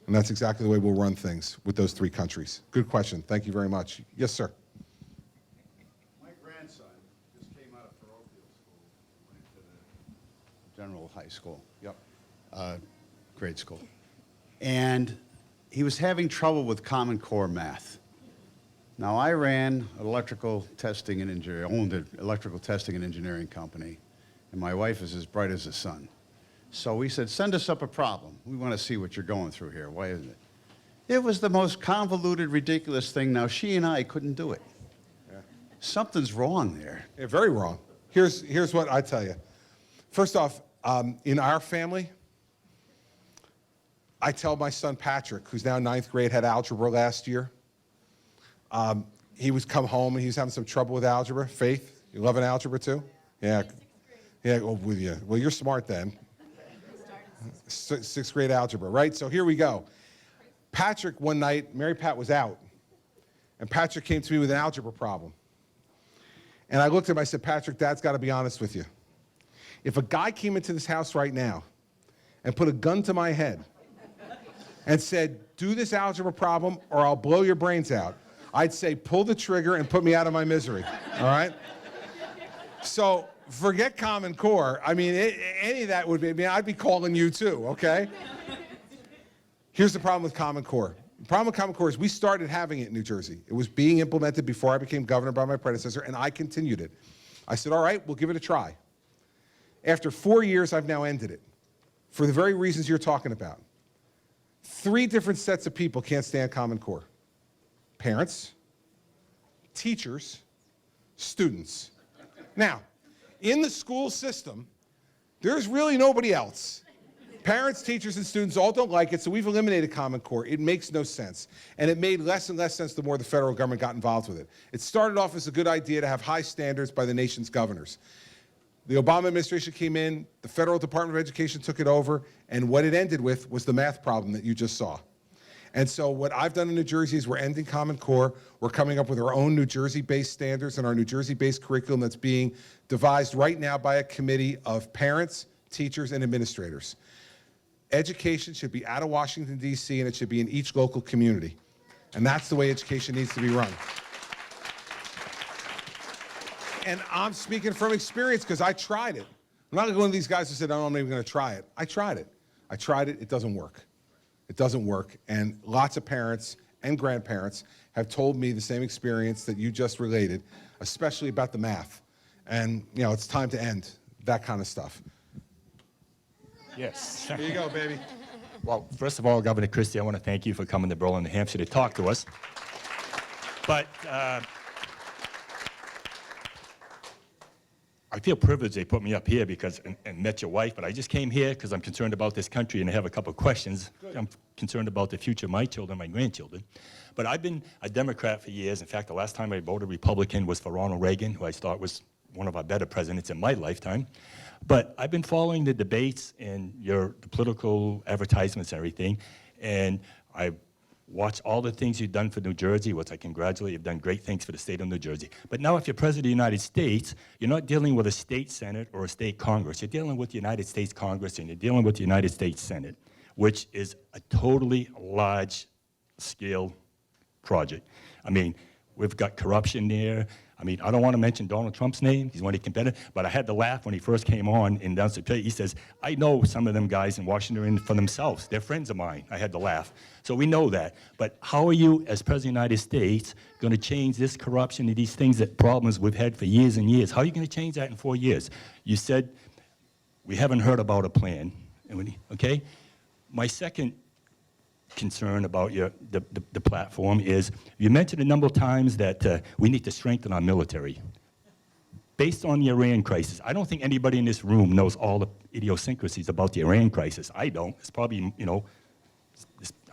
And that's exactly the way we'll run things with those three countries. Good question. Thank you very much. Yes, sir. My grandson just came out of parochial school, went to the general high school. Yep. Grade school. And he was having trouble with Common Core math. Now, I ran electrical testing and engineering, owned an electrical testing and engineering company, and my wife is as bright as the sun. So we said, send us up a problem. We want to see what you're going through here. Why isn't it? It was the most convoluted, ridiculous thing. Now, she and I couldn't do it. Yeah. Something's wrong there. Yeah, very wrong. Here's what I tell you. First off, in our family, I tell my son Patrick, who's now 9th grade, had algebra last year. He was come home and he was having some trouble with algebra. Faith, you loving algebra too? Yeah. Yeah, with you. Well, you're smart then. 6th grade algebra, right? So here we go. Patrick, one night, Mary Pat was out, and Patrick came to me with an algebra problem. And I looked at him, I said, Patrick, Dad's got to be honest with you. If a guy came into this house right now and put a gun to my head and said, do this algebra problem or I'll blow your brains out, I'd say, pull the trigger and put me out of my misery, all right? So forget Common Core. I mean, any of that would be, I mean, I'd be calling you too, okay? Here's the problem with Common Core. problem with Common Core is we started having it in New Jersey. It was being implemented before I became governor by my predecessor, and I continued it. I said, all right, we'll give it a try. After 4 years, I've now ended it for the very reasons you're talking about. 3 different sets of people can't stand Common Core: parents, teachers, students. Now, in the school system, there's really nobody else. Parents, teachers, and students all don't like it, so we've eliminated Common Core. It makes no sense. And it made less and less sense the more the federal government got involved with it. It started off as a good idea to have high standards by the nation's governors. The Obama administration came in, the Federal Department of Education took it over, and what it ended with was the math problem that you just saw. And so what I've done in New Jersey is we're ending Common Core. We're coming up with our own New Jersey-based standards and our New Jersey-based curriculum that's being devised right now by a committee of parents, teachers, and administrators. Education should be out of Washington, D.C., and it should be in each local community. And that's the way education needs to be run. And I'm speaking from experience because I tried it. I'm not going to go one of these guys who said, oh, I'm not even going to try it. I tried it. It doesn't work. It doesn't work. And lots of parents and grandparents have told me the same experience that you just related, especially about the math. And, you know, it's time to end that kind of stuff. Yes. Here you go, baby. Well, first of all, Governor Christie, I want to thank you for coming to Berlin, New Hampshire to talk to us. But I feel privileged they put me up here because, and met your wife, but I just came here because I'm concerned about this country and I have a couple of questions. Good. I'm concerned about the future of my children, my grandchildren. But I've been a Democrat for years. In fact, the last time I voted Republican was for Ronald Reagan, who I thought was one of our better presidents in my lifetime. But I've been following the debates and the political advertisements and everything, and I've watched all the things you've done for New Jersey, which I congratulate. You've done great things for the state of New Jersey. But now if you're president of the United States, you're not dealing with a state Senate or a state Congress. You're dealing with the United States Congress and you're dealing with the United States Senate, which is a totally large-scale project. I mean, we've got corruption there. I mean, I don't want to mention Donald Trump's name. He's one of the competitors. But I had to laugh when he first came on in downstairs. He says, I know some of them guys in Washington for themselves. They're friends of mine. I had to laugh. So we know that. But how are you, as President of the United States, going to change this corruption and these things, that problems we've had for years and years? How are you going to change that in 4 years? You said, we haven't heard about a plan. Okay? My second concern about the platform is you mentioned a number of times that we need to strengthen our military. Based on the Iran crisis, I don't think anybody in this room knows all the idiosyncrasies about the Iran crisis. I don't. It's probably, you know,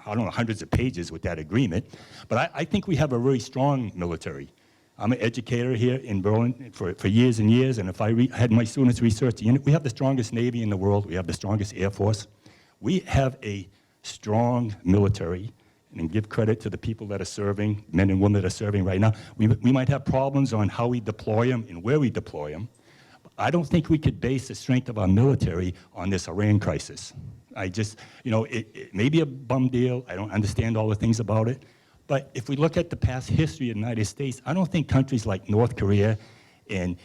I don't know, hundreds of pages with that agreement. But I think we have a very strong military. I'm an educator here in Berlin for years and years, and if I had my students research the unit, we have the strongest Navy in the world. We have the strongest Air Force. We have a strong military, and give credit to the people that are serving, men and women that are serving right now. We might have problems on how we deploy them and where we deploy them. I don't think we could base the strength of our military on this Iran crisis. I just, you know, it may be a bum deal. I don't understand all the things about it. But if we look at the past history of the United States, I don't think countries like North Korea and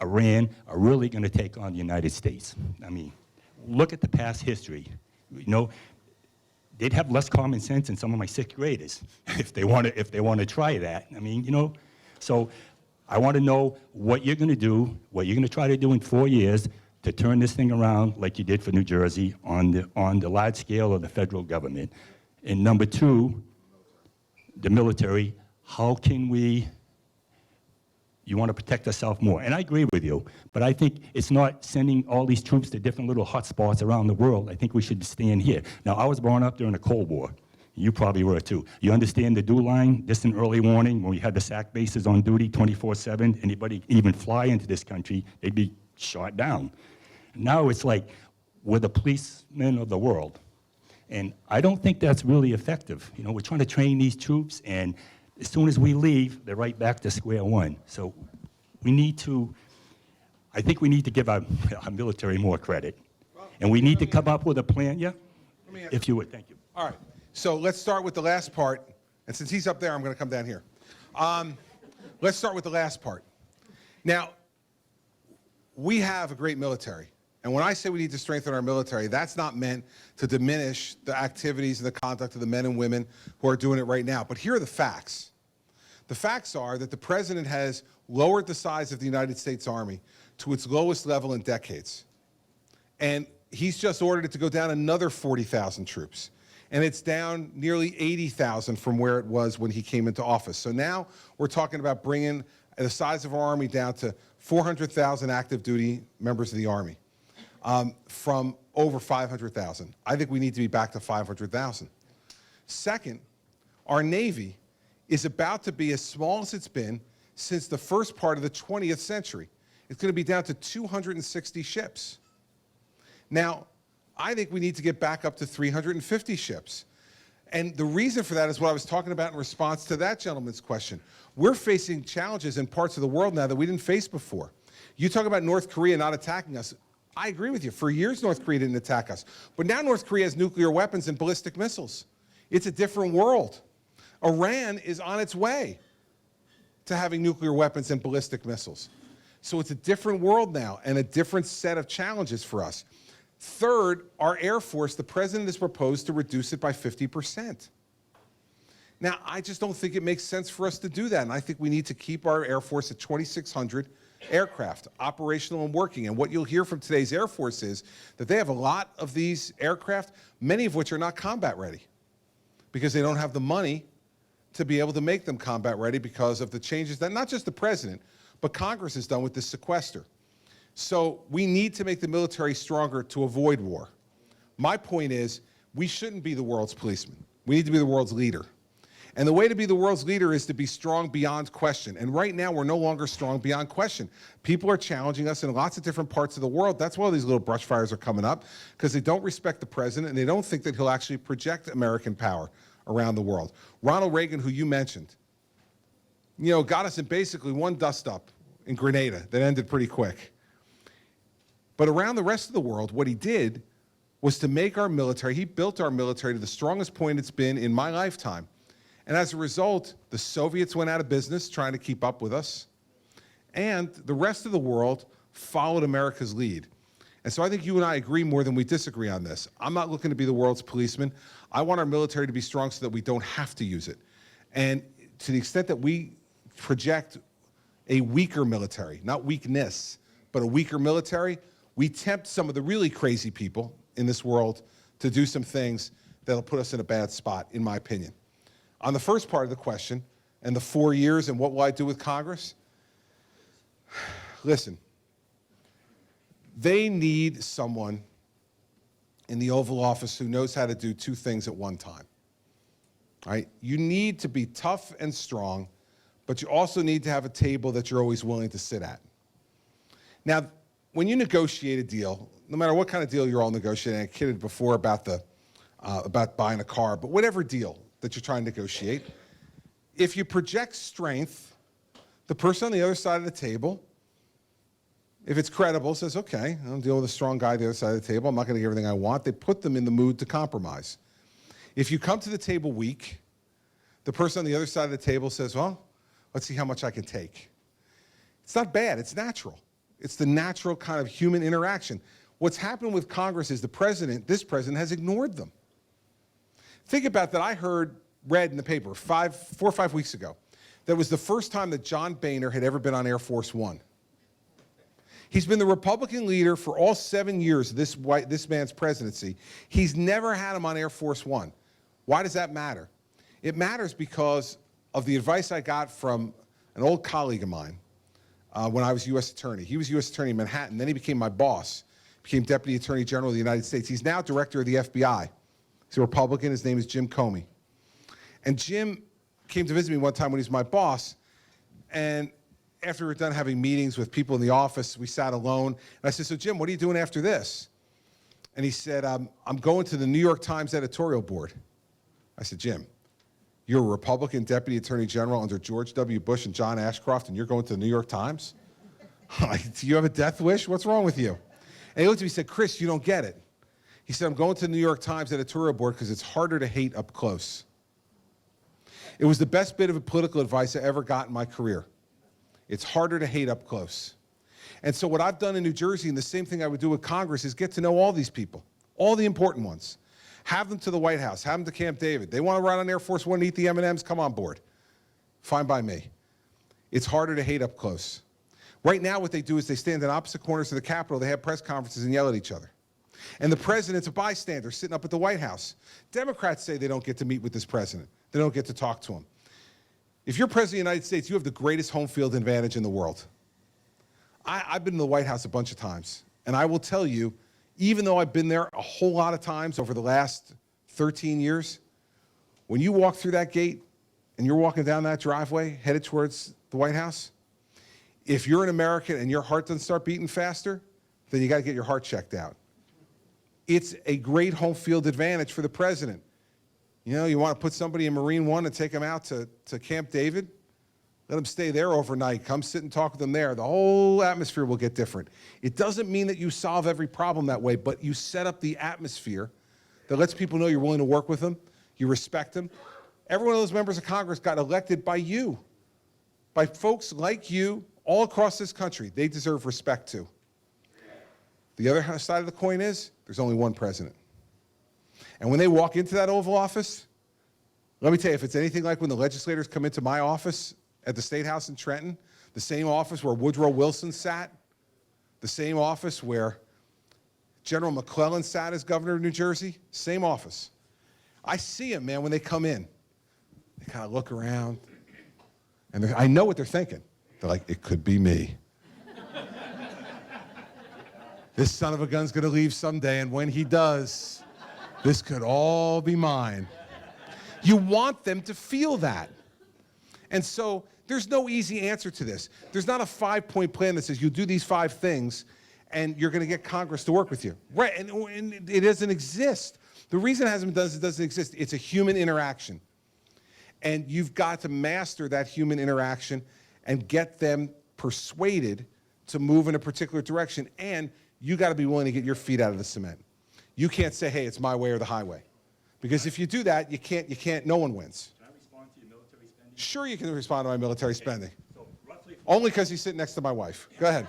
Iran are really going to take on the United States. I mean, look at the past history. You know, they'd have less common sense than some of my sixth graders if they want to try that. I mean, you know, so I want to know what you're going to do, what you're going to try to do in 4 years to turn this thing around like you did for New Jersey on the large scale of the federal government. And number two, the military, how can you want to protect ourselves more. And I agree with you, but I think it's not sending all these troops to different little hot spots around the world. I think we should stand here. Now, I was born up during the Cold War. You probably were too. You understand the DEW line, distant early warning, when we had the SAC bases on duty 24/7, anybody even fly into this country, they'd be shot down. Now it's like we're the policemen of the world. And I don't think that's really effective. You know, we're trying to train these troops, and as soon as we leave, they're right back to square one. So we need to, I think we need to give our military more credit. And we need to come up with a plan. Yeah? If you would, thank you. All right. So let's start with the last part. And since he's up there, I'm going to come down here. Let's start with the last part. Now, we have a great military. And when I say we need to strengthen our military, that's not meant to diminish the activities and the conduct of the men and women who are doing it right now. But here are the facts. The facts are that the president has lowered the size of the United States Army to its lowest level in decades. And he's just ordered it to go down another 40,000 troops. And it's down nearly 80,000 from where it was when he came into office. So now we're talking about bringing the size of our Army down to 400,000 active duty members of the Army from over 500,000. I think we need to be back to 500,000. Second, our Navy is about to be as small as it's been since the first part of the 20th century. It's going to be down to 260 ships. Now, I think we need to get back up to 350 ships. And the reason for that is what I was talking about in response to that gentleman's question. We're facing challenges in parts of the world now that we didn't face before. You talk about North Korea not attacking us. I agree with you. For years, North Korea didn't attack us. But now North Korea has nuclear weapons and ballistic missiles. It's a different world. Iran is on its way to having nuclear weapons and ballistic missiles. So it's a different world now and a different set of challenges for us. Third, our Air Force, the president has proposed to reduce it by 50%. Now, I just don't think it makes sense for us to do that, and I think we need to keep our Air Force at 2,600 aircraft, operational and working. And what you'll hear from today's Air Force is that they have a lot of these aircraft, many of which are not combat ready, because they don't have the money to be able to make them combat ready because of the changes that not just the president, but Congress has done with this sequester. So we need to make the military stronger to avoid war. My point is, we shouldn't be the world's policeman. We need to be the world's leader. And the way to be the world's leader is to be strong beyond question. And right now, we're no longer strong beyond question. People are challenging us in lots of different parts of the world. That's why these little brush fires are coming up, because they don't respect the president and they don't think that he'll actually project American power around the world. Ronald Reagan, who you mentioned, got us in basically one dust-up in Grenada that ended pretty quick. But around the rest of the world, what he did was to make our military, he built our military to the strongest point it's been in my lifetime. And as a result, the Soviets went out of business trying to keep up with us. And the rest of the world followed America's lead. And so I think you and I agree more than we disagree on this. I'm not looking to be the world's policeman. I want our military to be strong so that we don't have to use it. And to the extent that we project a weaker military, not weakness, but a weaker military, we tempt some of the really crazy people in this world to do some things that'll put us in a bad spot, in my opinion. On the first part of the question, and the 4 years and what will I do with Congress? Listen, they need someone in the Oval Office who knows how to do two things at one time. All right? You need to be tough and strong, but you also need to have a table that you're always willing to sit at. Now, when you negotiate a deal, no matter what kind of deal you're all negotiating, I kidded before about buying a car, but whatever deal that you're trying to negotiate, if you project strength, the person on the other side of the table, if it's credible, says, okay, I'm dealing with a strong guy on the other side of the table, I'm not going to get everything I want. They put them in the mood to compromise. If you come to the table weak, the person on the other side of the table says, well, let's see how much I can take. It's not bad, it's natural. It's the natural kind of human interaction. What's happened with Congress is this president has ignored them. Think about that. I read in the paper 4 or 5 weeks ago, that was the first time that John Boehner had ever been on Air Force One. He's been the Republican leader for all 7 years of this man's presidency. He's never had him on Air Force One. Why does that matter? It matters because of the advice I got from an old colleague of mine when I was U.S. Attorney. He was U.S. Attorney in Manhattan, then he became my boss, became Deputy Attorney General of the United States. He's now Director of the FBI. He's a Republican, his name is Jim Comey. And Jim came to visit me one time when he was my boss, and after we were done having meetings with people in the office, we sat alone, and I said, so Jim, what are you doing after this? And he said, I'm going to the New York Times editorial board. I said, Jim, you're a Republican Deputy Attorney General under George W. Bush and John Ashcroft, and you're going to the New York Times? Do you have a death wish? What's wrong with you? And he looked at me and said, Chris, you don't get it. He said, I'm going to the New York Times editorial board because it's harder to hate up close. It was the best bit of political advice I ever got in my career. It's harder to hate up close. And so what I've done in New Jersey, and the same thing I would do with Congress, is get to know all these people, all the important ones. Have them to the White House, have them to Camp David. They want to ride on Air Force One and eat the M&Ms, come on board. Fine by me. It's harder to hate up close. Right now what they do is they stand in opposite corners of the Capitol, they have press conferences and yell at each other. And the president's a bystander sitting up at the White House. Democrats say they don't get to meet with this president. They don't get to talk to him. If you're president of the United States, you have the greatest home field advantage in the world. I've been in the White House a bunch of times, and I will tell you, even though I've been there a whole lot of times over the last 13 years, when you walk through that gate and you're walking down that driveway headed towards the White House, if you're an American and your heart doesn't start beating faster, then you got to get your heart checked out. It's a great home field advantage for the president. You know, you want to put somebody in Marine One and take them out to Camp David? Let them stay there overnight. Come sit and talk with them there. The whole atmosphere will get different. It doesn't mean that you solve every problem that way, but you set up the atmosphere that lets people know you're willing to work with them, you respect them. Every one of those members of Congress got elected by you, by folks like you all across this country. They deserve respect too. The other side of the coin is there's only one president. And when they walk into that Oval Office, let me tell you, if it's anything like when the legislators come into my office at the State House in Trenton, the same office where Woodrow Wilson sat, the same office where General McClellan sat as governor of New Jersey, same office. I see them, man, when they come in. They kind of look around, and I know what they're thinking. They're like, it could be me. This son of a gun's gonna leave someday, and when he does, this could all be mine. You want them to feel that. And so there's no easy answer to this. There's not a 5-point plan that says you do these 5 things and you're going to get Congress to work with you. Right, and it doesn't exist. The reason it doesn't exist, it's a human interaction. And you've got to master that human interaction and get them persuaded to move in a particular direction. And you got to be willing to get your feet out of the cement. You can't say, hey, it's my way or the highway. Because if you do that, no one wins. Can I respond to your military spending? Sure you can respond to my military spending. So roughly, Only because he's sitting next to my wife. Go ahead.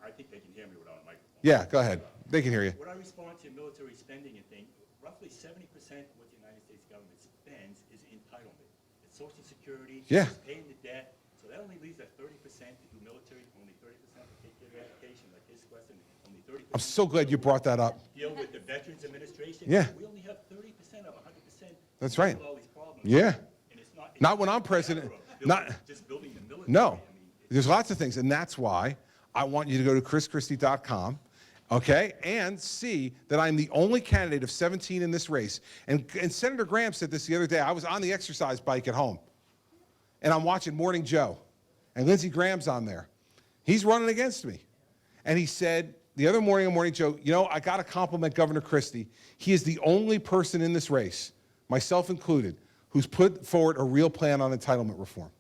I think they can hear me without a microphone. Yeah, go ahead. They can hear you. When I respond to your military spending and thing, roughly 70% of what the United States government spends is entitlement. It's Social Security, Yeah. it's paying the debt. So that only leaves that 30% to do military, only 30% to take care of education, like his question, only 30%. I'm so glad you brought that up. Deal with the Veterans Administration. Yeah. We only have 30% of 100%. That's to deal right. with all these problems. Yeah. And it's not. Not when I'm president. Not, Just building the military. no. I mean, There's lots of things, and that's why I want you to go to chrischristie.com, okay, and see that I'm the only candidate of 17 in this race. And Senator Graham said this the other day. I was on the exercise bike at home, and I'm watching Morning Joe, and Lindsey Graham's on there. He's running against me. And he said the other morning on Morning Joe, you know, I got to compliment Governor Christie. He is the only person in this race, myself included, who's put forward a real plan on entitlement reform.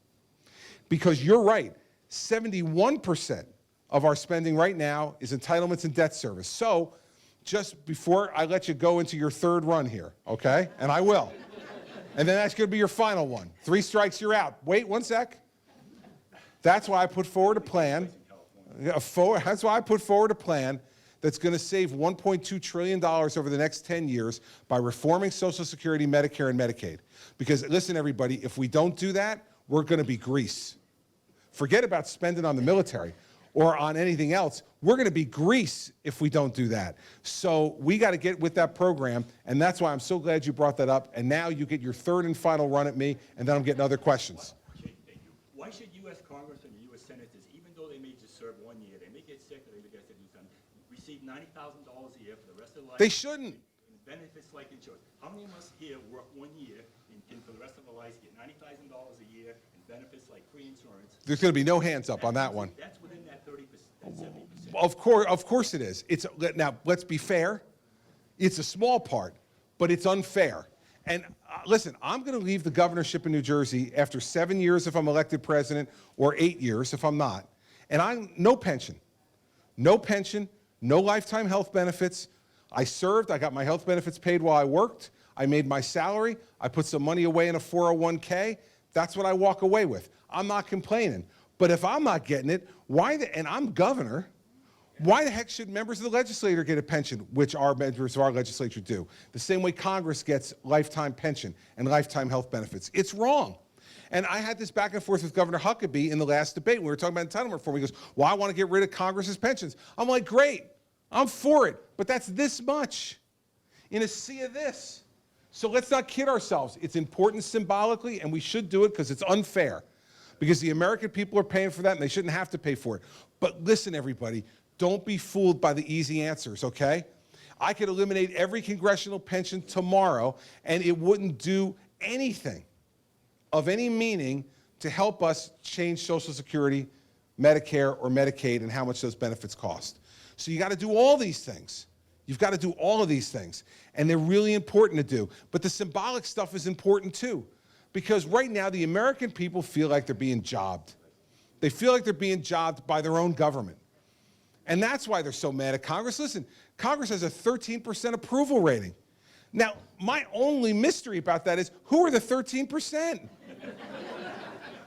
Because you're right, 71% of our spending right now is entitlements and debt service. So just before I let you go into your third run here, okay? And I will. And then that's going to be your final one. 3 strikes, you're out. Wait 1 sec. That's why I put forward a plan. That's why I put forward a plan that's going to save $1.2 trillion over the next 10 years by reforming Social Security, Medicare, and Medicaid. Because listen, everybody, if we don't do that, we're going to be Greece. Forget about spending on the military or on anything else. We're going to be Greece if we don't do that. So we got to get with that program, and that's why I'm so glad you brought that up. And now you get your third and final run at me, and then I'm getting other questions. Okay, thank you. Why should U.S. Congress and U.S. Senators, even though they may just serve 1 year, they may get sick or they may get receive $90,000 a year for the rest of their life? They shouldn't. Benefits like insurance. How many of us here work 1 year and for the rest of our lives get $90,000 a year and benefits like free insurance? There's going to be no hands up on that one. That's within that 30%, that 70%. Of course it is. Now, let's be fair. It's a small part, but it's unfair. And listen, I'm going to leave the governorship in New Jersey after 7 years if I'm elected president or 8 years if I'm not. And no pension, no lifetime health benefits. I served, I got my health benefits paid while I worked. I made my salary. I put some money away in a 401k. That's what I walk away with. I'm not complaining. But if I'm not getting it, and I'm governor, why the heck should members of the legislature get a pension, which our members of our legislature do? The same way Congress gets lifetime pension and lifetime health benefits. It's wrong. And I had this back and forth with Governor Huckabee in the last debate. We were talking about entitlement reform. He goes, well, I want to get rid of Congress's pensions. I'm like, great, I'm for it, but that's this much in a sea of this. So let's not kid ourselves. It's important symbolically, and we should do it because it's unfair. Because the American people are paying for that, and they shouldn't have to pay for it. But listen, everybody, don't be fooled by the easy answers, okay? I could eliminate every congressional pension tomorrow, and it wouldn't do anything of any meaning to help us change Social Security, Medicare, or Medicaid, and how much those benefits cost. So you got to do all these things. You've got to do all of these things, and they're really important to do. But the symbolic stuff is important too, because right now the American people feel like they're being jobbed. They feel like they're being jobbed by their own government. And that's why they're so mad at Congress. Listen, Congress has a 13% approval rating. Now, my only mystery about that is, who are the 13%?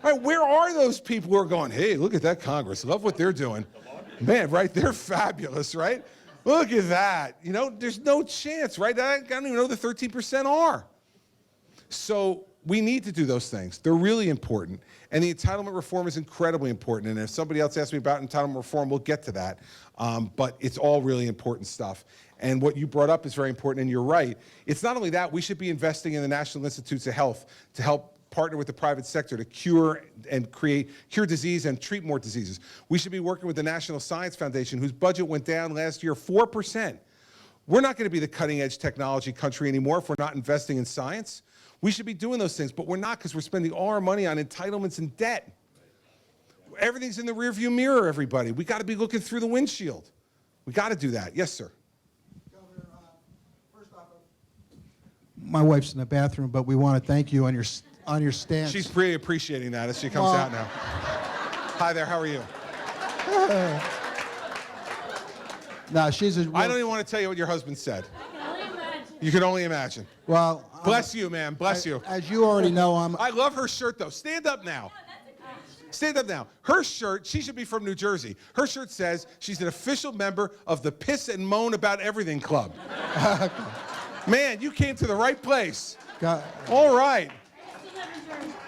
All right, where are those people who are going, hey, look at that Congress, love what they're doing. Man, right, they're fabulous, right? Look at that. You know, there's no chance, right? I don't even know who the 13% are. So we need to do those things. They're really important. And the entitlement reform is incredibly important. And if somebody else asks me about entitlement reform, we'll get to that. But it's all really important stuff. And what you brought up is very important, and you're right. It's not only that, we should be investing in the National Institutes of Health to help partner with the private sector to cure disease and treat more diseases. We should be working with the National Science Foundation, whose budget went down last year 4%. We're not going to be the cutting edge technology country anymore if we're not investing in science. We should be doing those things, but we're not, because we're spending all our money on entitlements and debt. Everything's in the rearview mirror, everybody. We got to be looking through the windshield. We got to do that. Yes, sir. Governor, first off, my wife's in the bathroom, but we want to thank you on your stance. She's pretty appreciating that as she comes out now. Hi there, how are you? No, she's a. I don't even want to tell you what your husband said. You can only imagine. Well, bless you, man. Bless you. As you already know, I love her shirt, though. Stand up now. Stand up now. Her shirt, she should be from New Jersey. Her shirt says she's an official member of the Piss and Moan About Everything Club. Man, you came to the right place. All right.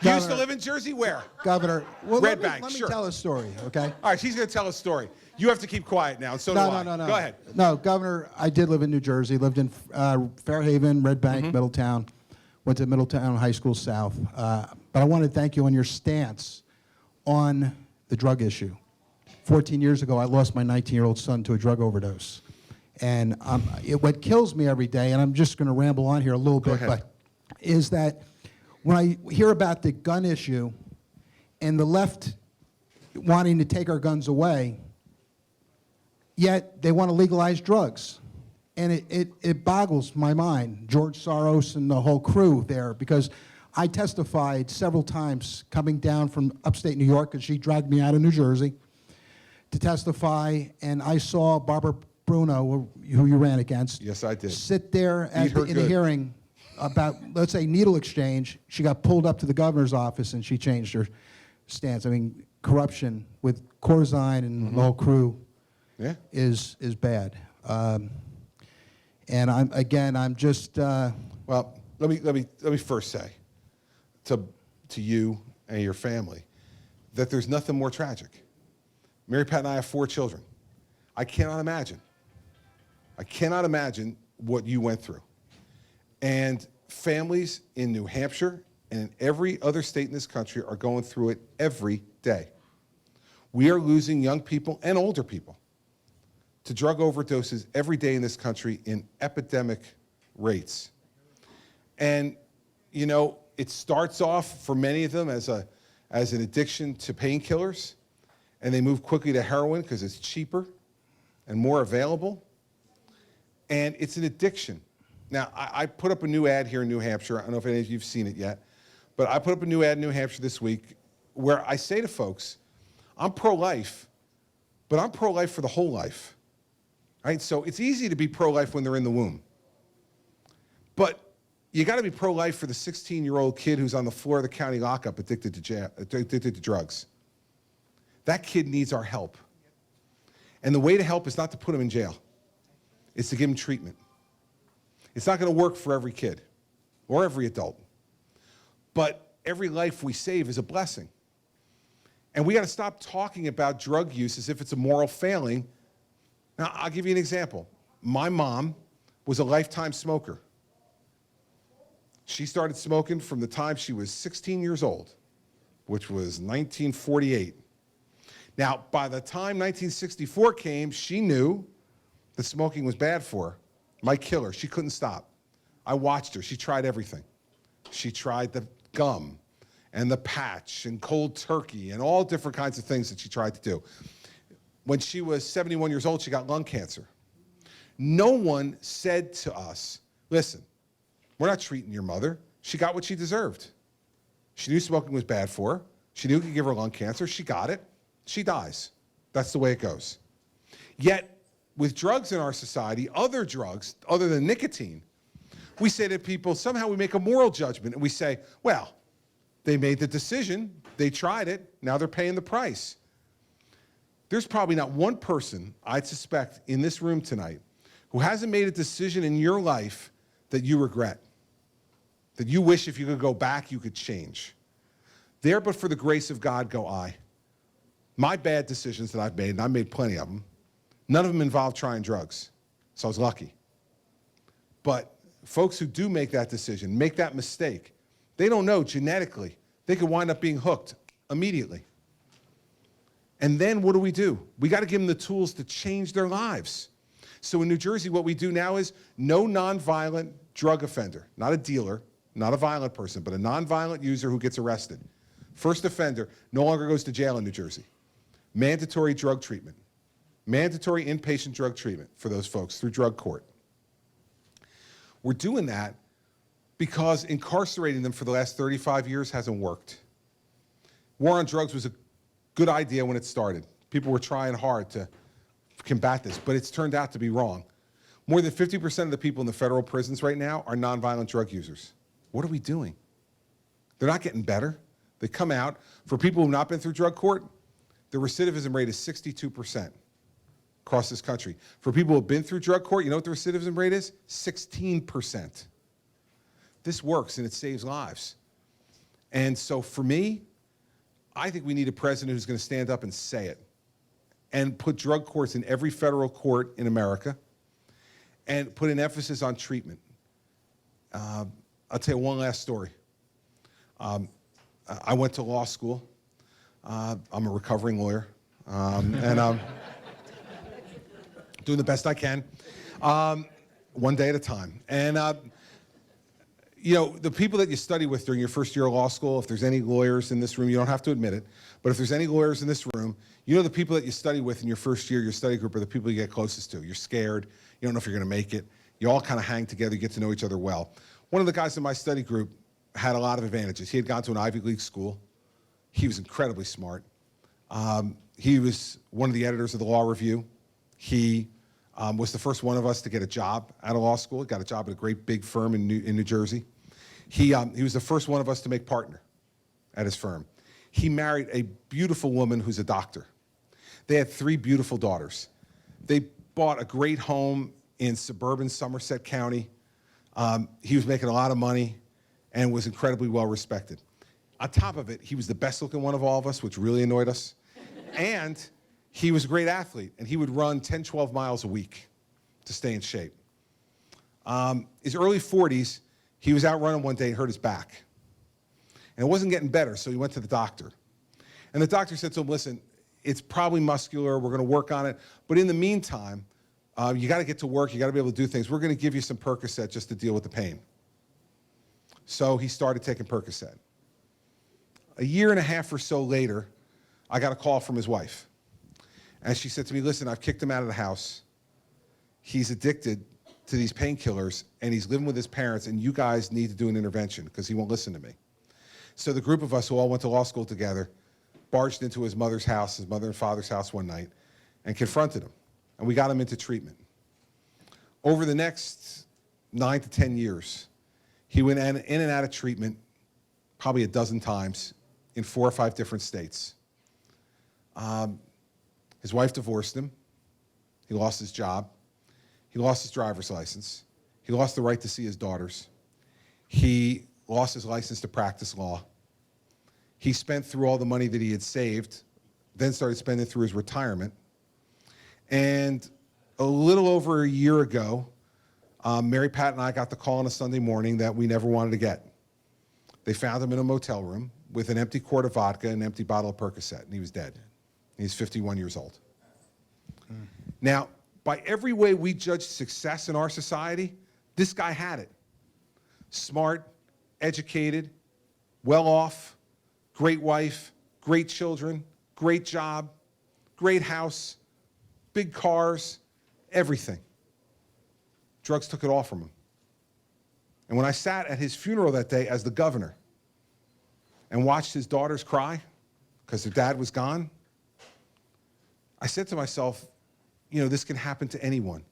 You used to live in Jersey? Where? Governor, well, Red let Bank, me sure. tell a story, okay? All right, she's going to tell a story. You have to keep quiet now, and so do I. No. Go ahead. No, Governor, I did live in New Jersey, lived in Fairhaven, Red Bank, Middletown, went to Middletown High School South. But I want to thank you on your stance on the drug issue. 14 years ago, I lost my 19-year-old son to a drug overdose. And what kills me every day, and I'm just going to ramble on here a little bit, but is that when I hear about the gun issue and the left wanting to take our guns away, yet they want to legalize drugs. And it boggles my mind, George Soros and the whole crew there, because I testified several times coming down from upstate New York, because she dragged me out of New Jersey to testify, and I saw Barbara Bruno, who you ran against, Yes, I did. sit there in a hearing about, let's say, needle exchange. She got pulled up to the governor's office, and she changed her stance. I mean, corruption with Corzine and the whole crew is bad. And I'm just. Well, let me first say to you and your family that there's nothing more tragic. Mary Pat and I have 4 children. I cannot imagine what you went through. And families in New Hampshire and in every other state in this country are going through it every day. We are losing young people and older people to drug overdoses every day in this country in epidemic rates. And, you know, it starts off for many of them as an addiction to painkillers, and they move quickly to heroin because it's cheaper and more available. And it's an addiction. Now, I put up a new ad here in New Hampshire. I don't know if any of you have seen it yet, but I put up a new ad in New Hampshire this week where I say to folks, I'm pro-life, but I'm pro-life for the whole life. Right? So it's easy to be pro-life when they're in the womb. But you got to be pro-life for the 16-year-old kid who's on the floor of the county lockup addicted to drugs. That kid needs our help. And the way to help is not to put him in jail. It's to give him treatment. It's not going to work for every kid or every adult. But every life we save is a blessing. And we got to stop talking about drug use as if it's a moral failing. Now, I'll give you an example. My mom was a lifetime smoker. She started smoking from the time she was 16 years old, which was 1948. Now, by the time 1964 came, she knew that smoking was bad for her, might kill her. She couldn't stop. I watched her. She tried everything. She tried the gum and the patch and cold turkey and all different kinds of things that she tried to do. When she was 71 years old, she got lung cancer. No one said to us, listen, we're not treating your mother. She got what she deserved. She knew smoking was bad for her. She knew it could give her lung cancer. She got it. She dies. That's the way it goes. Yet, with drugs in our society, other drugs, other than nicotine, we say to people, somehow we make a moral judgment, and we say, well, they made the decision, they tried it, now they're paying the price. There's probably not one person, I'd suspect, in this room tonight who hasn't made a decision in your life that you regret, that you wish if you could go back, you could change. There, but for the grace of God, go I. My bad decisions that I've made, and I've made plenty of them, none of them involved trying drugs, so I was lucky. But folks who do make that decision, make that mistake, they don't know genetically. They could wind up being hooked immediately. And then what do? We got to give them the tools to change their lives. So in New Jersey, what we do now is no nonviolent drug offender, not a dealer, not a violent person, but a nonviolent user who gets arrested. First offender no longer goes to jail in New Jersey. Mandatory drug treatment. Mandatory inpatient drug treatment for those folks through drug court. We're doing that because incarcerating them for the last 35 years hasn't worked. War on drugs was a good idea when it started. People were trying hard to combat this, but it's turned out to be wrong. More than 50% of the people in the federal prisons right now are nonviolent drug users. What are we doing? They're not getting better. They come out. For people who have not been through drug court, the recidivism rate is 62% across this country. For people who have been through drug court, you know what the recidivism rate is? 16%. This works and it saves lives. And so for me, I think we need a president who's going to stand up and say it and put drug courts in every federal court in America and put an emphasis on treatment. I'll tell you one last story. I went to law school. I'm a recovering lawyer, and I'm doing the best I can, one day at a time. And you know, the people that you study with during your first year of law school, if there's any lawyers in this room, you don't have to admit it, but if there's any lawyers in this room, you know the people that you study with in your first year, your study group, are the people you get closest to. You're scared. You don't know if you're going to make it. You all kind of hang together. You get to know each other well. One of the guys in my study group had a lot of advantages. He had gone to an Ivy League school. He was incredibly smart. He was one of the editors of the Law Review. He was the first one of us to get a job out of law school. He got a job at a great big firm in New Jersey. He was the first one of us to make partner at his firm. He married a beautiful woman who's a doctor. They had 3 beautiful daughters. They bought a great home in suburban Somerset County. He was making a lot of money and was incredibly well respected. On top of it, he was the best looking one of all of us, which really annoyed us. And he was a great athlete, and he would run 10, 12 miles a week to stay in shape. His early 40s, he was out running one day and hurt his back. And it wasn't getting better, so he went to the doctor. And the doctor said to him, listen, it's probably muscular, we're gonna work on it, but in the meantime, you gotta get to work, you gotta be able to do things. We're gonna give you some Percocet just to deal with the pain. So he started taking Percocet. A year and a half or so later, I got a call from his wife. And she said to me, listen, I've kicked him out of the house. He's addicted to these painkillers, and he's living with his parents, and you guys need to do an intervention because he won't listen to me. So the group of us who all went to law school together barged into his mother's house, his mother and father's house one night, and confronted him. And we got him into treatment. Over the next 9 to 10 years, he went in and out of treatment probably a dozen times in 4 or 5 different states. His wife divorced him. He lost his job. He lost his driver's license. He lost the right to see his daughters. He lost his license to practice law. He spent through all the money that he had saved, then started spending through his retirement. And a little over a year ago, Mary Pat and I got the call on a Sunday morning that we never wanted to get. They found him in a motel room with an empty quart of vodka and an empty bottle of Percocet, and he was dead. He's 51 years old. Now, by every way we judge success in our society, this guy had it. Smart, educated, well off, great wife, great children, great job, great house, big cars, everything. Drugs took it all from him. And when I sat at his funeral that day as the governor and watched his daughters cry because their dad was gone, I said to myself, you know, this can happen to anyone.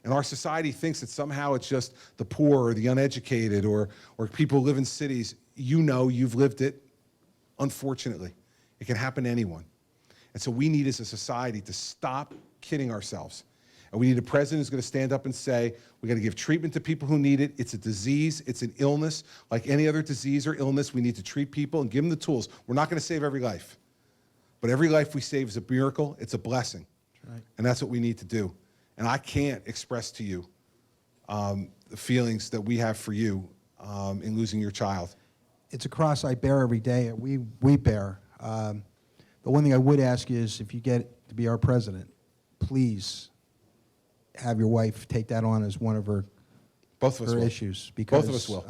And our society thinks that somehow it's just the poor or the uneducated or people who live in cities. You know, you've lived it. Unfortunately, it can happen to anyone. And so we need as a society to stop kidding ourselves. And we need a president who's going to stand up and say, we got to give treatment to people who need it. It's a disease. It's an illness. Like any other disease or illness, we need to treat people and give them the tools. We're not going to save every life. But every life we save is a miracle. It's a blessing. That's right. And that's what we need to do. And I can't express to you the feelings that we have for you in losing your child. It's a cross I bear every day. We bear. The one thing I would ask is, if you get to be our president, please have your wife take that on as one of her Both of us will. issues. Because, Both of us will.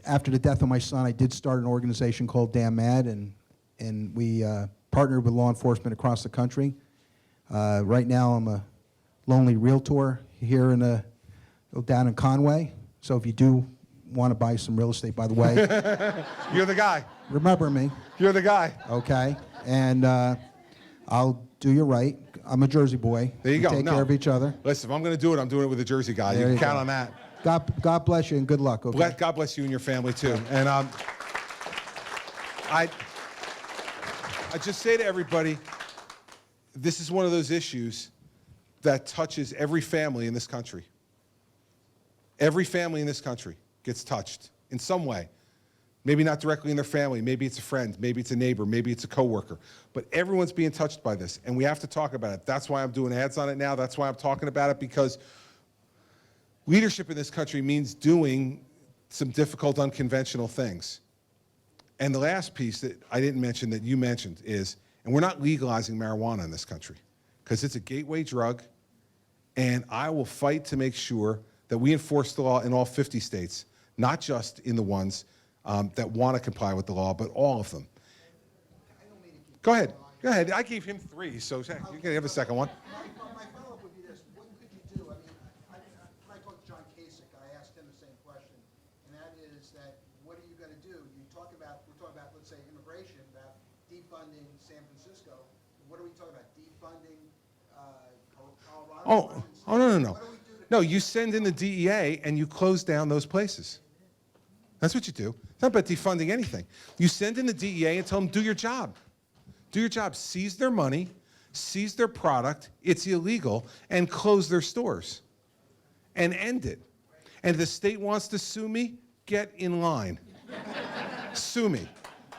After the death of my son, I did start an organization called Damn Mad, and we partnered with law enforcement across the country. Right now, I'm a lonely realtor here down in Conway. So if you do want to buy some real estate, by the way, You're the guy. remember me, You're the guy. okay? And I'll do you right. I'm a Jersey boy. There you We go. Take care of each other. Listen, if I'm going to do it, I'm doing it with a Jersey guy. There You you can count go. on that. God bless you and good luck, okay? God bless you and your family, too. And I just say to everybody, this is one of those issues that touches every family in this country. Every family in this country gets touched in some way. Maybe not directly in their family. Maybe it's a friend. Maybe it's a neighbor. Maybe it's a coworker. But everyone's being touched by this, and we have to talk about it. That's why I'm doing ads on it now. That's why I'm talking about it, because leadership in this country means doing some difficult, unconventional things. And the last piece that I didn't mention that you mentioned is, and we're not legalizing marijuana in this country because it's a gateway drug, and I will fight to make sure that we enforce the law in all 50 states, not just in the ones that want to comply with the law, but all of them. Go ahead. Go ahead. I gave him 3, so heck, you can have a second one. My follow-up would be this: what could you do? I mean, when I talked to John Kasich, I asked him the same question, and that is that what are you going to do? We're talking about, let's say, immigration, about defunding San Francisco. What are we talking about? Defunding Colorado? No. What do we do to- No, you send in the DEA and you close down those places. That's what you do. It's not about defunding anything. You send in the DEA and tell them, do your job. Do your job. Seize their money, seize their product, it's illegal, and close their stores. And end it. And if the state wants to sue me, get in line. Sue me.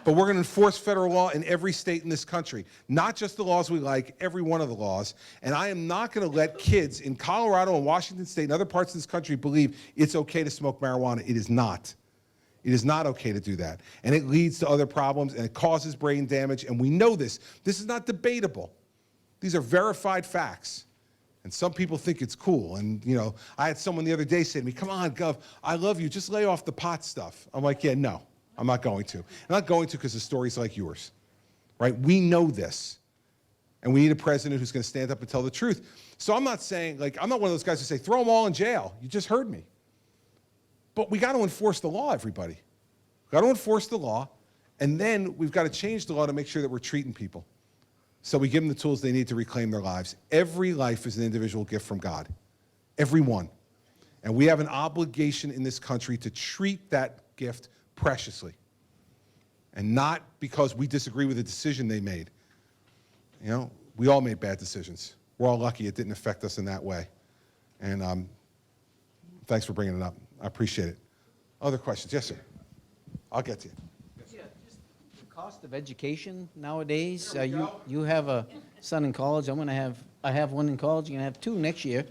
But we're going to enforce federal law in every state in this country. Not just the laws we like, every one of the laws. And I am not going to let kids in Colorado and Washington State and other parts of this country believe it's okay to smoke marijuana. It is not. It is not okay to do that. And it leads to other problems, and it causes brain damage, and we know this. This is not debatable. These are verified facts. And some people think it's cool. And, you know, I had someone the other day say to me, come on, Gov, I love you. Just lay off the pot stuff. I'm like, yeah, no, I'm not going to. I'm not going to because of stories like yours, right? We know this. And we need a president who's going to stand up and tell the truth. So I'm not saying, like, I'm not one of those guys who say, throw them all in jail. You just heard me. But we got to enforce the law, everybody. We got to enforce the law, and then we've got to change the law to make sure that we're treating people. So we give them the tools they need to reclaim their lives. Every life is an individual gift from God. Every one. And we have an obligation in this country to treat that gift preciously. And not because we disagree with the decision they made, You know, we all made bad decisions. We're all lucky it didn't affect us in that way. And thanks for bringing it up. I appreciate it. Other questions? Yes, sir. I'll get to you. Yeah, just the cost of education nowadays. You have a son in college. I have one in college. You're gonna have two next year.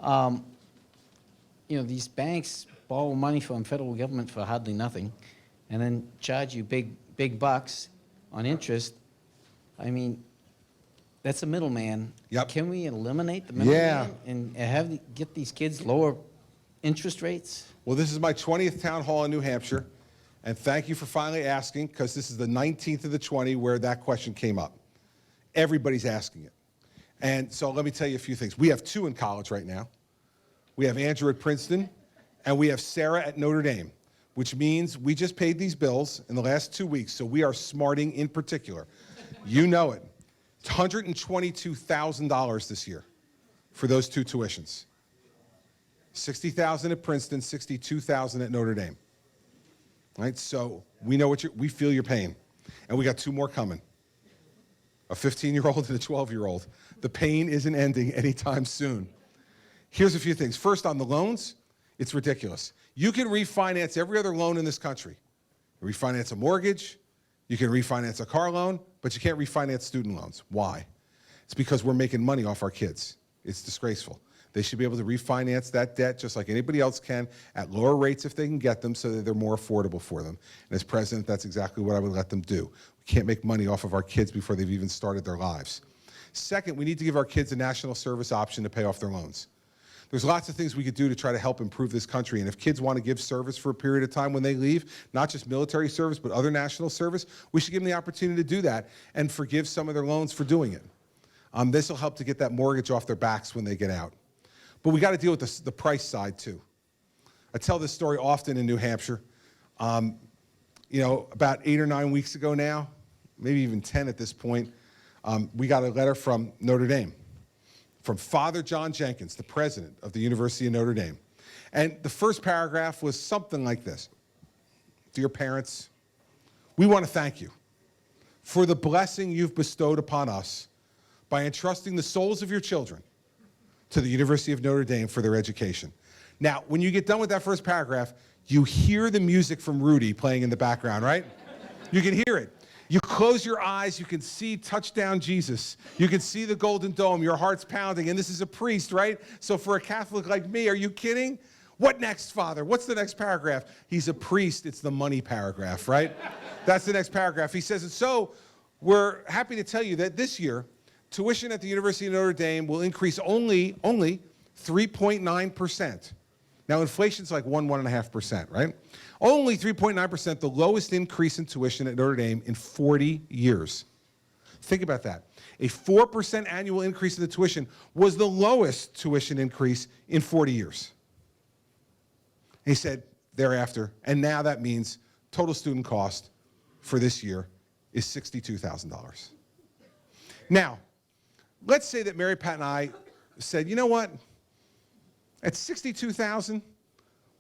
You know, these banks borrow money from federal government for hardly nothing, and then charge you big bucks on interest. I mean, that's a middleman. Yep. Can we eliminate the Yeah. middleman and get these kids lower interest rates? Well, this is my 20th town hall in New Hampshire, and thank you for finally asking, because this is the 19th of the 20 where that question came up. Everybody's asking it. And so let me tell you a few things. We have two in college right now. We have Andrew at Princeton, and we have Sarah at Notre Dame, which means we just paid these bills in the last 2 weeks, so we are smarting in particular. You know it. It's $122,000 this year for those two tuitions. $60,000 at Princeton, $62,000 at Notre Dame. Right? So we know we feel your pain. And we got two more coming. A 15-year-old and a 12-year-old. The pain isn't ending anytime soon. Here's a few things. First, on the loans, it's ridiculous. You can refinance every other loan in this country. You refinance a mortgage, you can refinance a car loan, but you can't refinance student loans. Why? It's because we're making money off our kids. It's disgraceful. They should be able to refinance that debt just like anybody else can at lower rates if they can get them so that they're more affordable for them. And as president, that's exactly what I would let them do. We can't make money off of our kids before they've even started their lives. Second, we need to give our kids a national service option to pay off their loans. There's lots of things we could do to try to help improve this country. And if kids want to give service for a period of time when they leave, not just military service, but other national service, we should give them the opportunity to do that and forgive some of their loans for doing it. This will help to get that mortgage off their backs when they get out. But we got to deal with the price side too. I tell this story often in New Hampshire. You know, about 8 or 9 weeks ago now, maybe even 10 at this point, we got a letter from Notre Dame, from Father John Jenkins, the president of the University of Notre Dame. And the first paragraph was something like this. Dear parents, we want to thank you for the blessing you've bestowed upon us by entrusting the souls of your children to the University of Notre Dame for their education. Now, when you get done with that first paragraph, you hear the music from Rudy playing in the background, right? You can hear it. You close your eyes, you can see Touchdown Jesus. You can see the Golden Dome, your heart's pounding, and this is a priest, right? So for a Catholic like me, are you kidding? What next, Father? What's the next paragraph? He's a priest, it's the money paragraph, right? That's the next paragraph. He says, and so we're happy to tell you that this year, tuition at the University of Notre Dame will increase only 3.9%. Now, inflation's like 1.5%, right? Only 3.9%, the lowest increase in tuition at Notre Dame in 40 years. Think about that. A 4% annual increase in the tuition was the lowest tuition increase in 40 years. He said thereafter, and now that means total student cost for this year is $62,000. Now, let's say that Mary Pat and I said, you know what? At $62,000,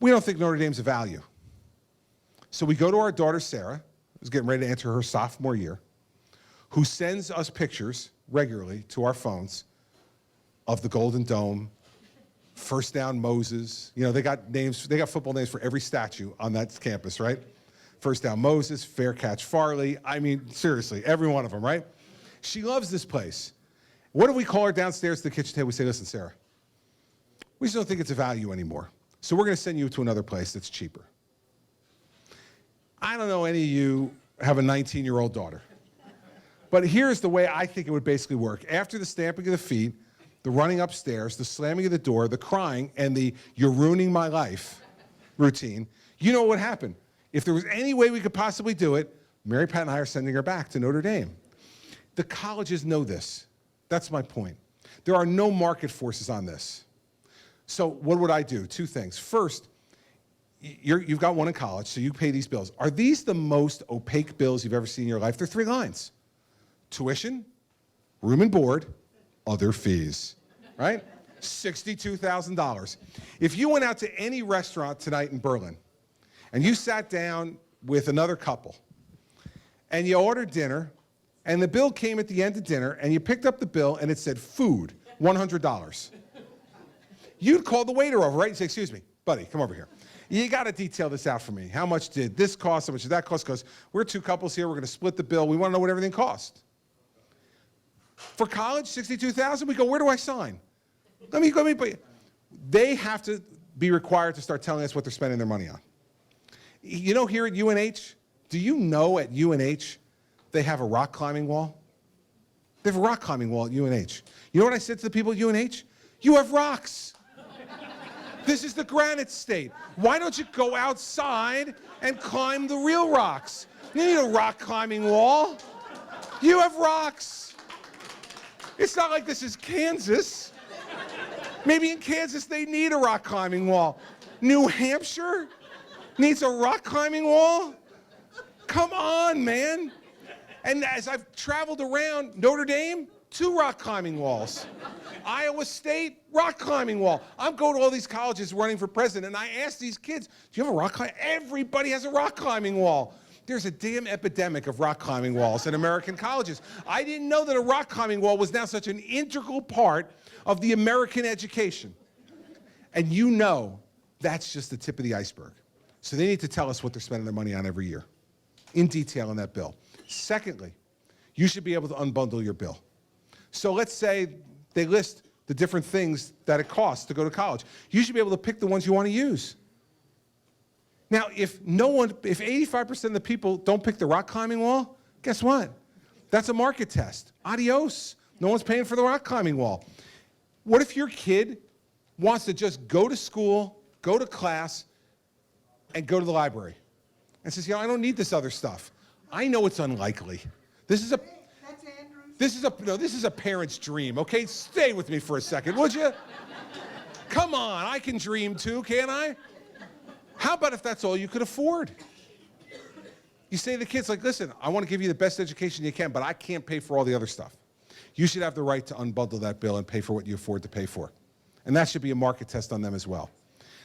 we don't think Notre Dame's a value. So we go to our daughter, Sarah, who's getting ready to enter her sophomore year, who sends us pictures regularly to our phones of the Golden Dome, First Down Moses. You know, they got football names for every statue on that campus, right? First Down Moses, Fair Catch Farley. I mean, seriously, every one of them, right? She loves this place. What do we call her downstairs to the kitchen table? We say, listen, Sarah, we just don't think it's a value anymore. So we're going to send you to another place that's cheaper. I don't know any of you have a 19-year-old daughter. But here's the way I think it would basically work. After the stamping of the feet, the running upstairs, the slamming of the door, the crying, and the "you're ruining my life" routine, you know what would happen. If there was any way we could possibly do it, Mary Pat and I are sending her back to Notre Dame. The colleges know this. That's my point. There are no market forces on this. So what would I do? Two things. First, you've got one in college, so you pay these bills. Are these the most opaque bills you've ever seen in your life? They're 3 lines. Tuition, room and board, other fees, right? $62,000. If you went out to any restaurant tonight in Berlin and you sat down with another couple and you ordered dinner and the bill came at the end of dinner, and you picked up the bill, and it said food, $100. You'd call the waiter over, right? And say, excuse me, buddy, come over here. You got to detail this out for me. How much did this cost? How much did that cost? Because we're two couples here. We're going to split the bill. We want to know what everything cost. For college, $62,000, we go, where do I sign? They have to be required to start telling us what they're spending their money on. You know, here at UNH, do you know at UNH they have a rock climbing wall? They have a rock climbing wall at UNH. You know what I said to the people at UNH? You have rocks. This is the granite state. Why don't you go outside and climb the real rocks? You need a rock climbing wall. You have rocks. It's not like this is Kansas. Maybe in Kansas they need a rock climbing wall. New Hampshire needs a rock climbing wall? Come on, man. And as I've traveled around, Notre Dame, 2 rock climbing walls. Iowa State, rock climbing wall. I'm going to all these colleges running for president, and I ask these kids, do you have a rock climbing? Everybody has a rock climbing wall. There's a damn epidemic of rock climbing walls in American colleges. I didn't know that a rock climbing wall was now such an integral part of the American education. And you know that's just the tip of the iceberg. So they need to tell us what they're spending their money on every year, in detail in that bill. Secondly, you should be able to unbundle your bill. So let's say they list the different things that it costs to go to college. You should be able to pick the ones you want to use. Now, if 85% of the people don't pick the rock climbing wall, guess what? That's a market test. Adios. No one's paying for the rock climbing wall. What if your kid wants to just go to school, go to class, and go to the library? And says, I don't need this other stuff. I know it's unlikely. This is a parent's dream, okay? Stay with me for a second, would you? Come on, I can dream too, can't I? How about if that's all you could afford? You say to the kids, like, listen, I want to give you the best education you can, but I can't pay for all the other stuff. You should have the right to unbundle that bill and pay for what you afford to pay for. And that should be a market test on them as well.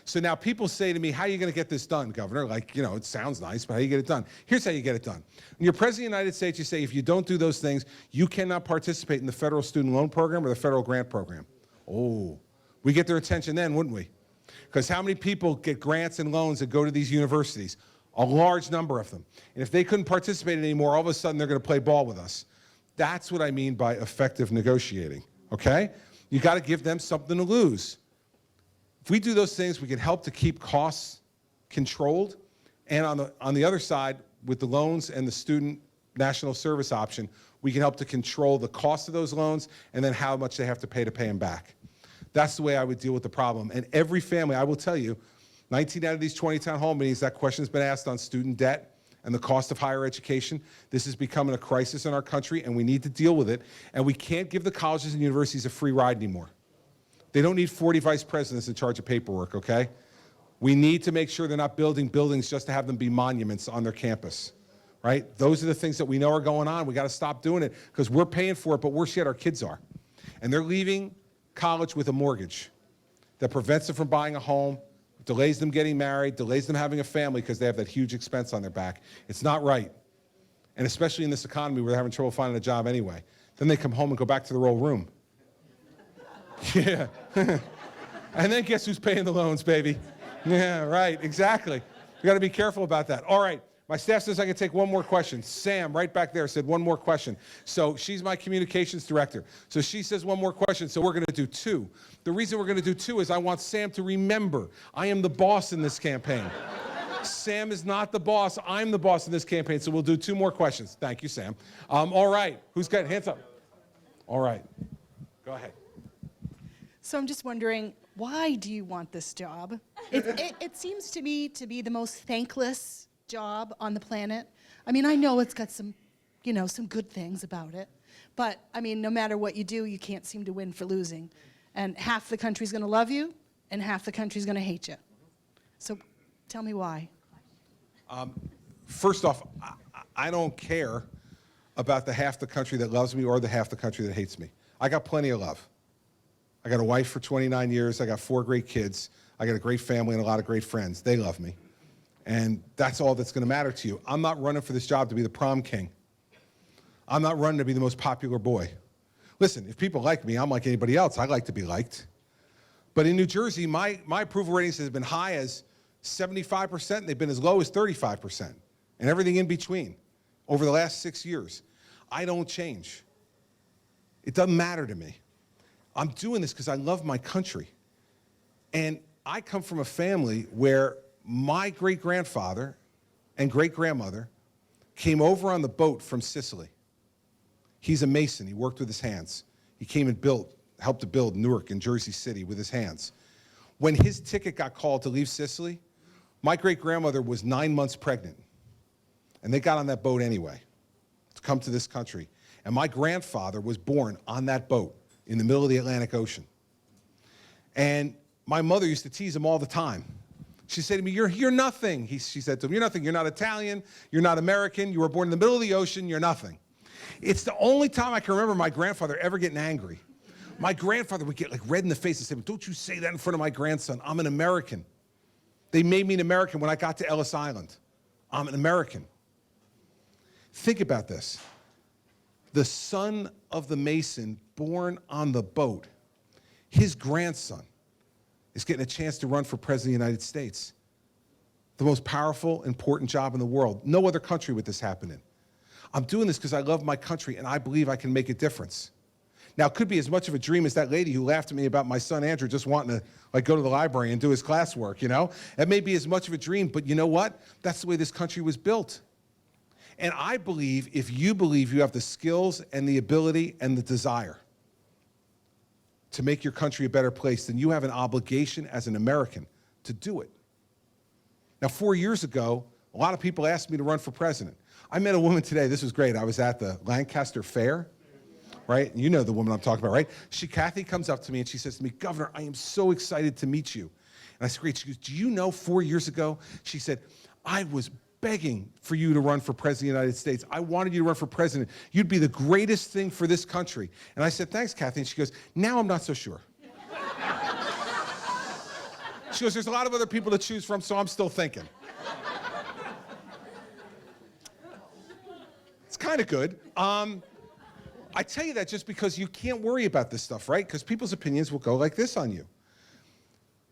So now people say to me, how are you going to get this done, Governor? Like, it sounds nice, but how do you get it done? Here's how you get it done. When you're President of the United States, you say, if you don't do those things, you cannot participate in the federal student loan program or the federal grant program. Oh, we get their attention then, wouldn't we? Because how many people get grants and loans that go to these universities? A large number of them. And if they couldn't participate anymore, all of a sudden they're going to play ball with us. That's what I mean by effective negotiating, okay? You got to give them something to lose. If we do those things, we can help to keep costs controlled. And on the other side, with the loans and the student national service option, we can help to control the cost of those loans and then how much they have to pay them back. That's the way I would deal with the problem. And every family, I will tell you, 19 out of these 20 town hall meetings, that question has been asked on student debt and the cost of higher education. This is becoming a crisis in our country, and we need to deal with it. And we can't give the colleges and universities a free ride anymore. They don't need 40 vice presidents in charge of paperwork, okay? We need to make sure they're not building buildings just to have them be monuments on their campus, right? Those are the things that we know are going on. We got to stop doing it because we're paying for it, but worse yet, our kids are. And they're leaving college with a mortgage that prevents them from buying a home, delays them getting married, delays them having a family because they have that huge expense on their back. It's not right. And especially in this economy where they're having trouble finding a job anyway. Then they come home and go back to their old room. Yeah. And then guess who's paying the loans, baby? Yeah, right, exactly. We got to be careful about that. All right, my staff says I can take one more question. Sam, right back there, said one more question. So she's my communications director. So she says one more question, so we're going to do 2. The reason we're going to do 2 is I want Sam to remember I am the boss in this campaign. Sam is not the boss. I'm the boss in this campaign, so we'll do 2 more questions. Thank you, Sam. All right, who's got hands up? All right, go ahead. So I'm just wondering, why do you want this job? It seems to me to be the most thankless job on the planet. I mean, I know it's got some, some good things about it. But, I mean, no matter what you do, you can't seem to win for losing. And half the country's going to love you, and half the country's going to hate you. So tell me why. First off, I don't care about the half the country that loves me or the half the country that hates me. I got plenty of love. I got a wife for 29 years. I got 4 great kids. I got a great family and a lot of great friends. They love me. And that's all that's going to matter to you. I'm not running for this job to be the prom king. I'm not running to be the most popular boy. Listen, if people like me, I'm like anybody else. I like to be liked. But in New Jersey, my approval ratings have been high as 75%, and they've been as low as 35%, and everything in between over the last 6 years. I don't change. It doesn't matter to me. I'm doing this because I love my country. And I come from a family where my great-grandfather and great-grandmother came over on the boat from Sicily. He's a mason. He worked with his hands. He came and helped to build Newark and Jersey City with his hands. When his ticket got called to leave Sicily, my great-grandmother was 9 months pregnant. And they got on that boat anyway to come to this country. And my grandfather was born on that boat in the middle of the Atlantic Ocean. And my mother used to tease him all the time. She said to me, you're nothing. She said to him, you're nothing. You're not Italian. You're not American. You were born in the middle of the ocean. You're nothing. It's the only time I can remember my grandfather ever getting angry. My grandfather would get like red in the face and say, don't you say that in front of my grandson. I'm an American. They made me an American when I got to Ellis Island. I'm an American. Think about this. The son of the mason born on the boat, his grandson is getting a chance to run for president of the United States. The most powerful, important job in the world. No other country would this happen in. I'm doing this because I love my country and I believe I can make a difference. Now, it could be as much of a dream as that lady who laughed at me about my son Andrew just wanting to like go to the library and do his classwork, you know? It may be as much of a dream, but you know what? That's the way this country was built. And I believe if you believe you have the skills and the ability and the desire to make your country a better place, then you have an obligation as an American to do it. Now, 4 years ago, a lot of people asked me to run for president. I met a woman today, this was great. I was at the Lancaster Fair, right? You know the woman I'm talking about, right? Kathy comes up to me and she says to me, Governor, I am so excited to meet you. And I said, great. She goes, do you know 4 years ago, she said, I was begging for you to run for president of the United States. I wanted you to run for president. You'd be the greatest thing for this country. And I said, thanks, Kathy. And she goes, now I'm not so sure. She goes, there's a lot of other people to choose from, so I'm still thinking. It's kind of good. I tell you that just because you can't worry about this stuff, right? Because people's opinions will go like this on you.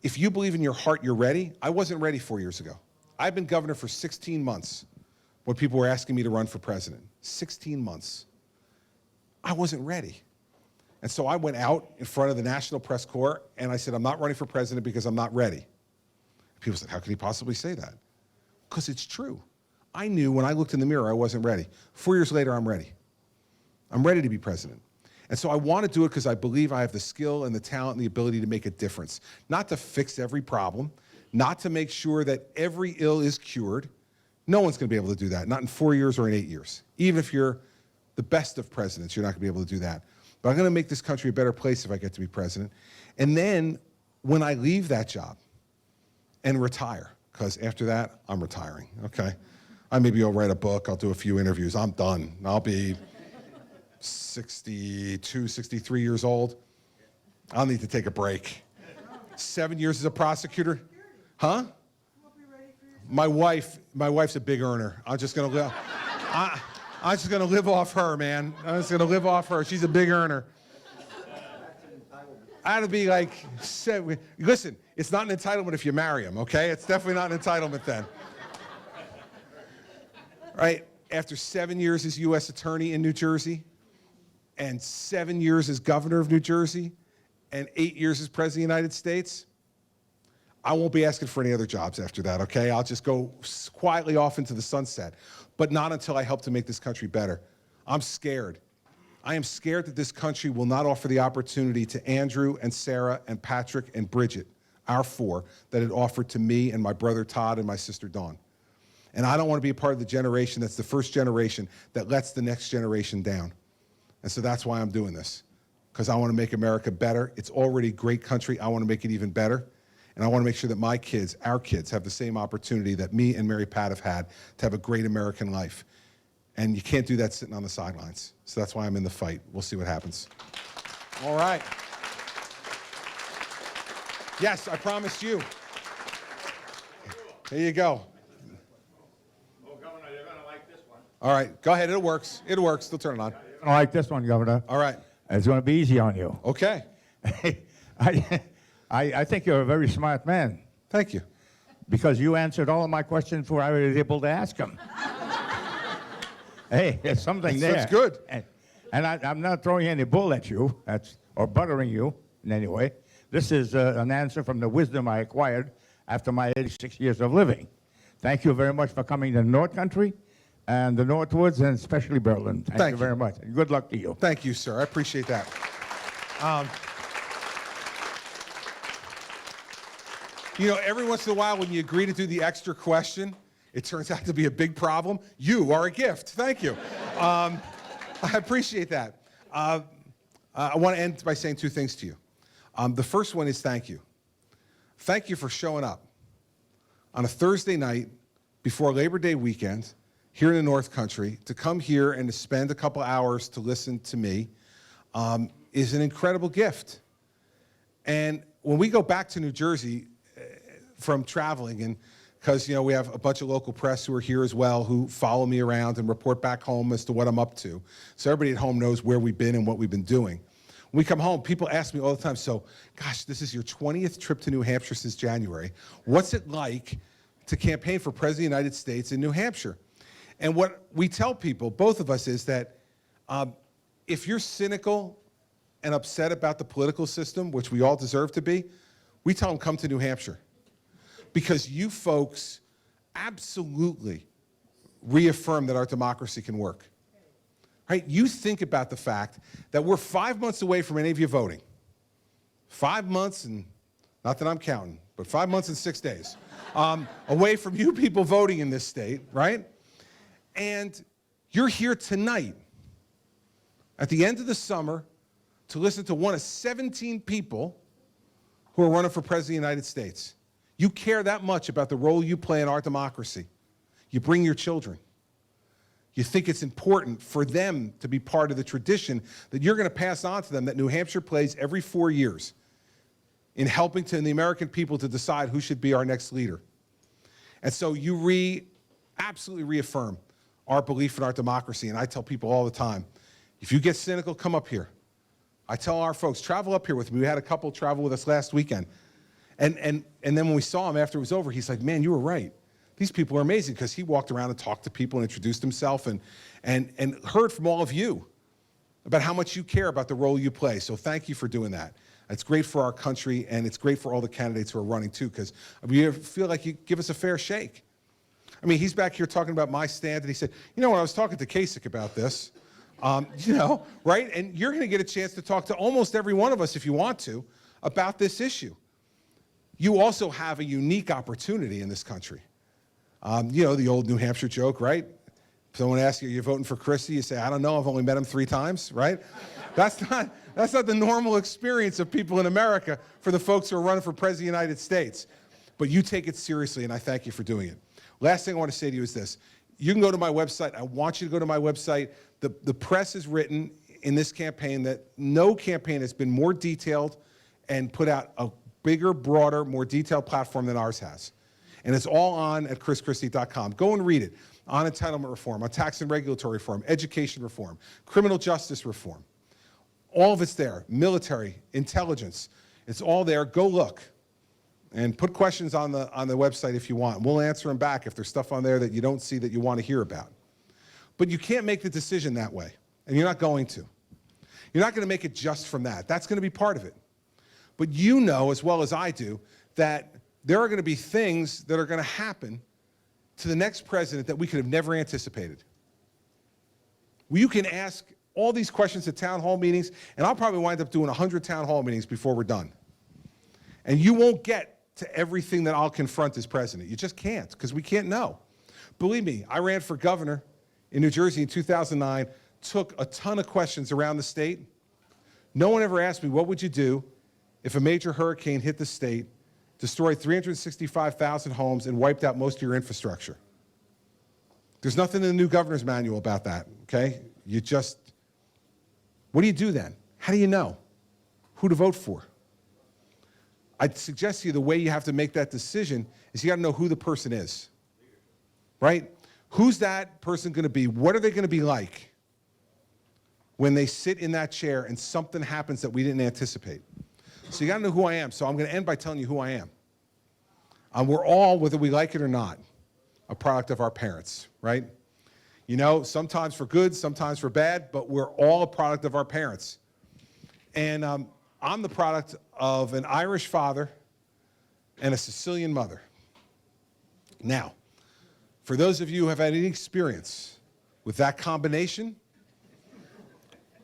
If you believe in your heart you're ready, I wasn't ready 4 years ago. I've been governor for 16 months when people were asking me to run for president. 16 months. I wasn't ready. And so I went out in front of the National Press Corps and I said, I'm not running for president because I'm not ready. People said, how could he possibly say that? Because it's true. I knew when I looked in the mirror I wasn't ready. 4 years later, I'm ready. I'm ready to be president. And so I want to do it because I believe I have the skill and the talent and the ability to make a difference. Not to fix every problem, not to make sure that every ill is cured. No one's going to be able to do that, not in 4 years or in 8 years. Even if you're the best of presidents, you're not going to be able to do that. But I'm going to make this country a better place if I get to be president. And then when I leave that job and retire, because after that, I'm retiring, okay? Maybe I'll write a book, I'll do a few interviews, I'm done. I'll be 62, 63 years old. I'll need to take a break. 7 years as a prosecutor. Huh? My wife's a big earner. I'm just gonna live off her, man. I'm just gonna live off her. She's a big earner. That'd be like, listen, it's not an entitlement if you marry him, okay? It's definitely not an entitlement then. Right? After 7 years as U.S. Attorney in New Jersey, and 7 years as governor of New Jersey, and 8 years as president of the United States, I won't be asking for any other jobs after that, okay? I'll just go quietly off into the sunset, but not until I help to make this country better. I'm scared. I am scared that this country will not offer the opportunity to Andrew and Sarah and Patrick and Bridget, our four, that it offered to me and my brother Todd and my sister Dawn. And I don't want to be a part of the generation that's the first generation that lets the next generation down. And so that's why I'm doing this, because I want to make America better. It's already a great country. I want to make it even better. And I want to make sure that my kids, our kids, have the same opportunity that me and Mary Pat have had to have a great American life. And you can't do that sitting on the sidelines. So that's why I'm in the fight. We'll see what happens. All right. Yes, I promised you. There you go. Oh, Governor, you're going to like this one. All right, go ahead. It works. It works. They'll turn it on. I like this one, Governor. All right. It's going to be easy on you. Okay. I think you're a very smart man Thank you. because you answered all of my questions before I was able to ask them. Hey, there's something there. That's good. And I'm not throwing any bull at you or buttering you in any way. This is an answer from the wisdom I acquired after my 86 years of living. Thank you very much for coming to the North Country and the Northwoods, and especially Berlin. Thank you very much. And good luck to you. Thank you, sir. I appreciate that. You know, every once in a while when you agree to do the extra question, it turns out to be a big problem. You are a gift. Thank you. I appreciate that. I want to end by saying two things to you. The first one is thank you. Thank you for showing up on a Thursday night before Labor Day weekend here in the North Country to come here and to spend a couple hours to listen to me is an incredible gift. And when we go back to New Jersey from traveling, and because, you know, we have a bunch of local press who are here as well who follow me around and report back home as to what I'm up to. So everybody at home knows where we've been and what we've been doing. When we come home, people ask me all the time, so, gosh, this is your 20th trip to New Hampshire since January. What's it like to campaign for President of the United States in New Hampshire? And what we tell people, both of us, is that if you're cynical and upset about the political system, which we all deserve to be, we tell them come to New Hampshire. Because you folks absolutely reaffirm that our democracy can work. Right? You think about the fact that we're 5 months away from any of you voting. 5 months, and not that I'm counting, but 5 months and 6 days away from you people voting in this state, right? And you're here tonight at the end of the summer to listen to one of 17 people who are running for President of the United States. You care that much about the role you play in our democracy. You bring your children. You think it's important for them to be part of the tradition that you're going to pass on to them that New Hampshire plays every 4 years in helping the American people to decide who should be our next leader. And so you absolutely reaffirm our belief in our democracy. And I tell people all the time, if you get cynical, come up here. I tell our folks, travel up here with me. We had a couple travel with us last weekend. And then when we saw him after it was over, he's like, man, you were right. These people are amazing, because he walked around and talked to people and introduced himself and heard from all of you about how much you care about the role you play. So thank you for doing that. It's great for our country, and it's great for all the candidates who are running too, because we feel like you give us a fair shake. I mean, he's back here talking about my stand, and he said, you know, when I was talking to Kasich about this, you know, right? And you're going to get a chance to talk to almost every one of us, if you want to, about this issue. You also have a unique opportunity in this country. You know, the old New Hampshire joke, right? If someone asks you, are you voting for Christie? You say, I don't know, I've only met him 3 times, right? That's not the normal experience of people in America for the folks who are running for President of the United States. But you take it seriously, and I thank you for doing it. Last thing I want to say to you is this. You can go to my website. I want you to go to my website. The press has written in this campaign that no campaign has been more detailed and put out a bigger, broader, more detailed platform than ours has. And it's all on at chrischristie.com. Go and read it on entitlement reform, on tax and regulatory reform, education reform, criminal justice reform. All of it's there. Military, intelligence. It's all there. Go look. And put questions on the website if you want. We'll answer them back if there's stuff on there that you don't see that you want to hear about. But you can't make the decision that way, and you're not going to. You're not going to make it just from that. That's going to be part of it. But you know as well as I do that there are going to be things that are going to happen to the next president that we could have never anticipated. Well, you can ask all these questions at town hall meetings, and I'll probably wind up doing 100 town hall meetings before we're done. And you won't get to everything that I'll confront as president. You just can't, because we can't know. Believe me, I ran for governor in New Jersey in 2009, took a ton of questions around the state. No one ever asked me, what would you do if a major hurricane hit the state, destroyed 365,000 homes, and wiped out most of your infrastructure? There's nothing in the new governor's manual about that, okay? What do you do then? How do you know who to vote for? I'd suggest to you the way you have to make that decision is you got to know who the person is, right? Who's that person going to be? What are they going to be like when they sit in that chair and something happens that we didn't anticipate? So you got to know who I am. So I'm going to end by telling you who I am. We're all, whether we like it or not, a product of our parents, right? You know, sometimes for good, sometimes for bad, but we're all a product of our parents. And I'm the product of an Irish father and a Sicilian mother. Now, for those of you who have had any experience with that combination,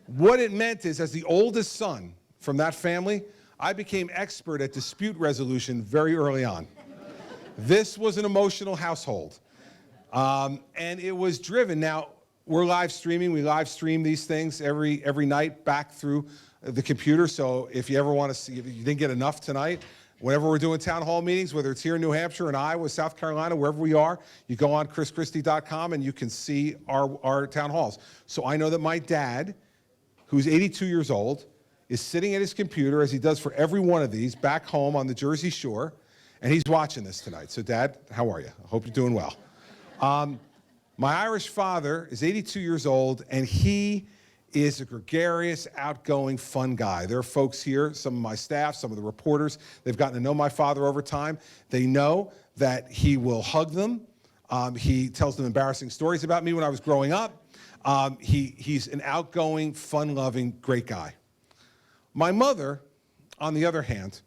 what it meant is, as the oldest son from that family, I became expert at dispute resolution very early on. This was an emotional household. And it was driven. Now, we're live streaming. We live stream these things every night back through the computer. So if you ever want to see, if you didn't get enough tonight, whenever we're doing town hall meetings, whether it's here in New Hampshire, in Iowa, South Carolina, wherever we are, you go on chrischristie.com and you can see our town halls. So I know that my dad, who's 82 years old, is sitting at his computer, as he does for every one of these, back home on the Jersey Shore, and he's watching this tonight. So Dad, how are you? I hope you're doing well. My Irish father is 82 years old, and he is a gregarious, outgoing, fun guy. There are folks here, some of my staff, some of the reporters, they've gotten to know my father over time. They know that he will hug them. He tells them embarrassing stories about me when I was growing up. He's an outgoing, fun-loving, great guy. My mother, on the other hand,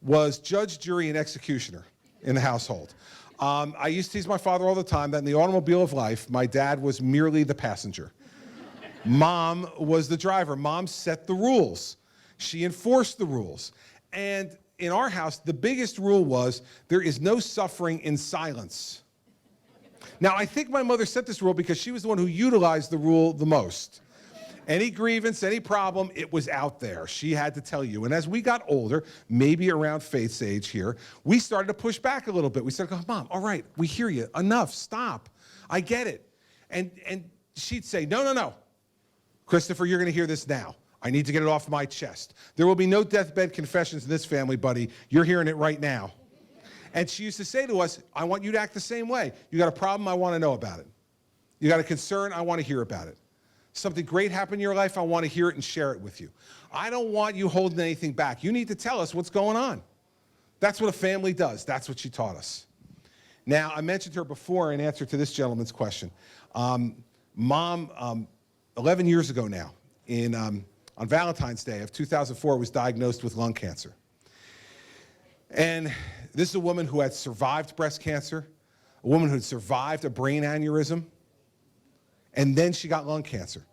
was judge, jury, and executioner in the household. I used to tease my father all the time that in the automobile of life, my dad was merely the passenger. Mom was the driver. Mom set the rules. She enforced the rules. And in our house, the biggest rule was there is no suffering in silence. Now, I think my mother set this rule because she was the one who utilized the rule the most. Any grievance, any problem, it was out there. She had to tell you. And as we got older, maybe around Faith's age here, we started to push back a little bit. We started going, Mom, all right, we hear you. Enough, stop. I get it. And she'd say, no. Christopher, you're going to hear this now. I need to get it off my chest. There will be no deathbed confessions in this family, buddy. You're hearing it right now. And she used to say to us, I want you to act the same way. You got a problem, I want to know about it. You got a concern, I want to hear about it. Something great happened in your life, I want to hear it and share it with you. I don't want you holding anything back. You need to tell us what's going on. That's what a family does. That's what she taught us. Now, I mentioned her before in answer to this gentleman's question. Mom, 11 years ago now, on Valentine's Day of 2004, was diagnosed with lung cancer. And this is a woman who had survived breast cancer, a woman who had survived a brain aneurysm, and then she got lung cancer.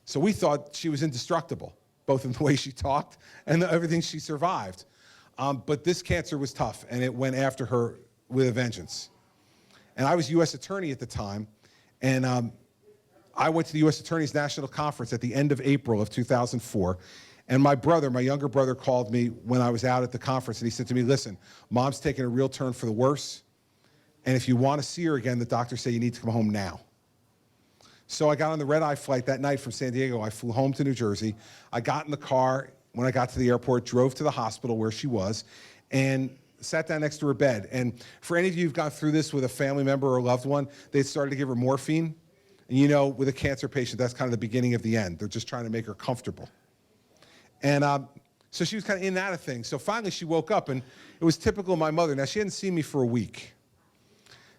So we thought she was indestructible, both in the way she talked and everything she survived. But this cancer was tough, and it went after her with a vengeance. And I was U.S. Attorney at the time, and I went to the U.S. Attorney's National Conference at the end of April of 2004, and my younger brother called me when I was out at the conference, and he said to me, listen, Mom's taking a real turn for the worse, and if you want to see her again, the doctors say you need to come home now. So I got on the red-eye flight that night from San Diego. I flew home to New Jersey. I got in the car when I got to the airport, drove to the hospital where she was, and sat down next to her bed. And for any of you who've gone through this with a family member or a loved one, they started to give her morphine. And you know, with a cancer patient, that's kind of the beginning of the end. They're just trying to make her comfortable. And so she was kind of in that thing. So finally she woke up, and it was typical of my mother. Now, she hadn't seen me for a week.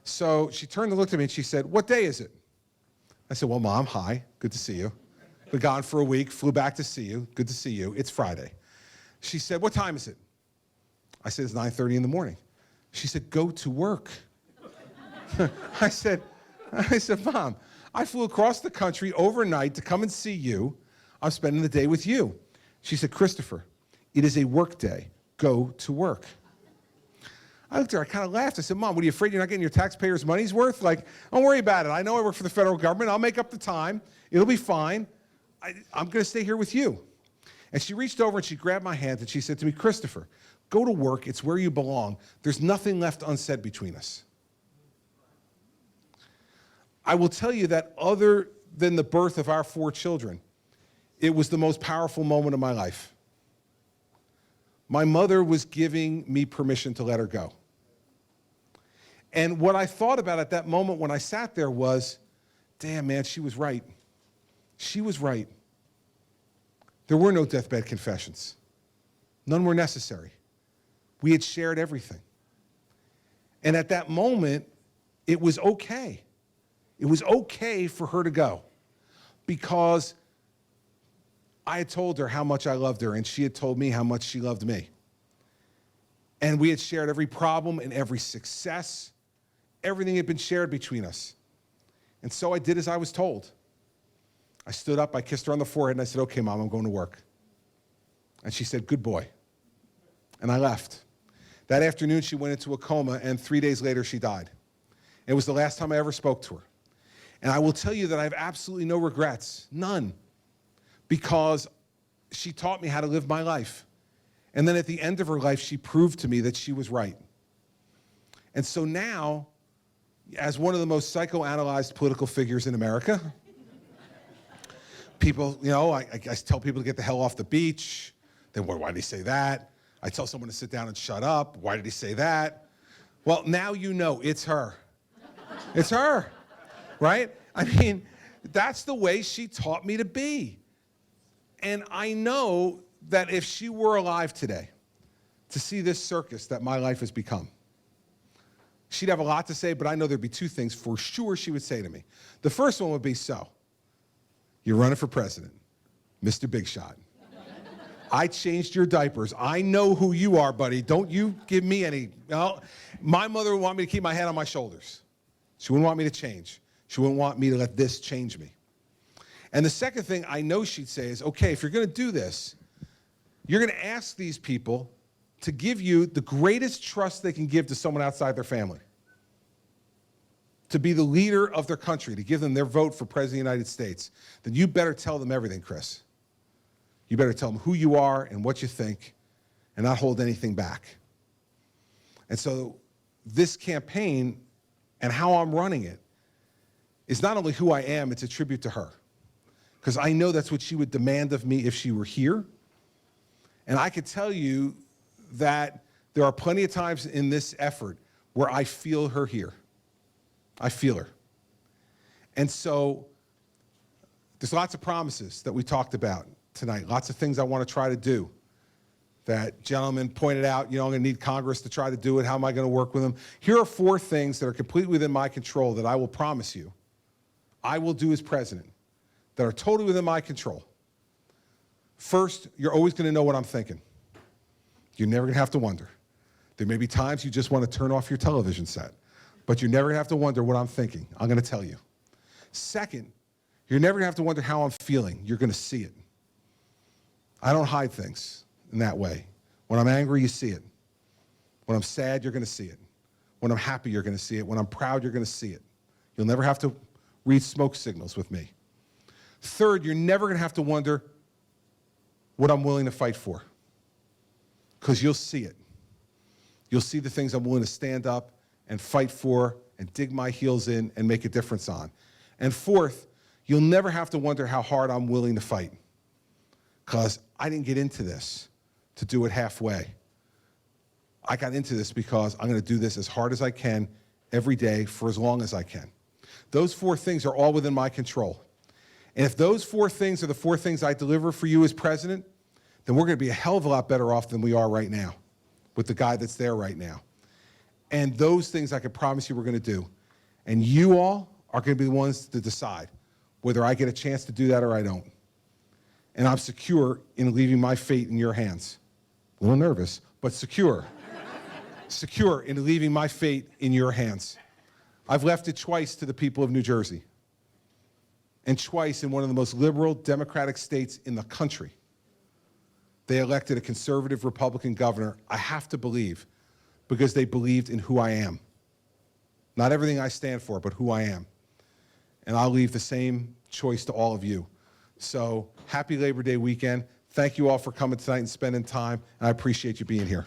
So she turned and looked at me, and she said, what day is it? I said, well, Mom, hi, good to see you. Been gone for a week, flew back to see you. Good to see you. It's Friday. She said, what time is it? I said, it's 9:30 in the morning. She said, go to work. I said, Mom, I flew across the country overnight to come and see you. I'm spending the day with you. She said, Christopher, it is a work day. Go to work. I looked at her, I kind of laughed. I said, Mom, what are you afraid you're not getting your taxpayers' money's worth? Like, don't worry about it. I know I work for the federal government. I'll make up the time. It'll be fine. I'm going to stay here with you. And she reached over and she grabbed my hand and she said to me, Christopher, go to work. It's where you belong. There's nothing left unsaid between us. I will tell you that other than the birth of our 4 children, it was the most powerful moment of my life. My mother was giving me permission to let her go. And what I thought about at that moment when I sat there was, damn, man, she was right. She was right. There were no deathbed confessions. None were necessary. We had shared everything. And at that moment, it was okay. It was okay for her to go because I had told her how much I loved her, and she had told me how much she loved me. And we had shared every problem and every success. Everything had been shared between us. And so I did as I was told. I stood up, I kissed her on the forehead, and I said, okay, Mom, I'm going to work. And she said, good boy. And I left. That afternoon, she went into a coma, and 3 days later, she died. It was the last time I ever spoke to her. And I will tell you that I have absolutely no regrets, none, because she taught me how to live my life. And then at the end of her life, she proved to me that she was right. And so now, as one of the most psychoanalyzed political figures in America, people, I tell people to get the hell off the beach. Then why did he say that? I tell someone to sit down and shut up. Why did he say that? Well, now you know it's her. It's her, right? I mean, that's the way she taught me to be. And I know that if she were alive today, to see this circus that my life has become, she'd have a lot to say, but I know there'd be two things for sure she would say to me. The first one would be, so, you're running for president, Mr. Big Shot. I changed your diapers. I know who you are, buddy. Don't you give me any. My mother would want me to keep my head on my shoulders. She wouldn't want me to change. She wouldn't want me to let this change me. And the second thing I know she'd say is, okay, if you're going to do this, you're going to ask these people to give you the greatest trust they can give to someone outside their family, to be the leader of their country, to give them their vote for President of the United States. Then you better tell them everything, Chris. You better tell them who you are and what you think and not hold anything back. And so this campaign and how I'm running it is not only who I am, it's a tribute to her. Because I know that's what she would demand of me if she were here. And I could tell you that there are plenty of times in this effort where I feel her here. I feel her. And so there's lots of promises that we talked about tonight, lots of things I want to try to do. That gentleman pointed out, I'm going to need Congress to try to do it. How am I going to work with them? Here are 4 things that are completely within my control that I will promise you I will do as president that are totally within my control. First, you're always going to know what I'm thinking. You're never going to have to wonder. There may be times you just want to turn off your television set, but you're never going to have to wonder what I'm thinking. I'm going to tell you. Second, you're never going to have to wonder how I'm feeling. You're going to see it. I don't hide things in that way. When I'm angry, you see it. When I'm sad, you're going to see it. When I'm happy, you're going to see it. When I'm proud, you're going to see it. You'll never have to read smoke signals with me. Third, you're never going to have to wonder what I'm willing to fight for, because you'll see it. You'll see the things I'm willing to stand up and fight for and dig my heels in and make a difference on. And fourth, you'll never have to wonder how hard I'm willing to fight, because I didn't get into this to do it halfway. I got into this because I'm going to do this as hard as I can every day for as long as I can. Those 4 things are all within my control. And if those 4 things are the 4 things I deliver for you as president, then we're going to be a hell of a lot better off than we are right now with the guy that's there right now. And those things I can promise you we're going to do. And you all are going to be the ones to decide whether I get a chance to do that or I don't. And I'm secure in leaving my fate in your hands. A little nervous, but secure. Secure in leaving my fate in your hands. I've left it twice to the people of New Jersey, and twice in one of the most liberal democratic states in the country. They elected a conservative Republican governor, I have to believe, because they believed in who I am. Not everything I stand for, but who I am. And I'll leave the same choice to all of you. So happy Labor Day weekend. Thank you all for coming tonight and spending time, and I appreciate you being here.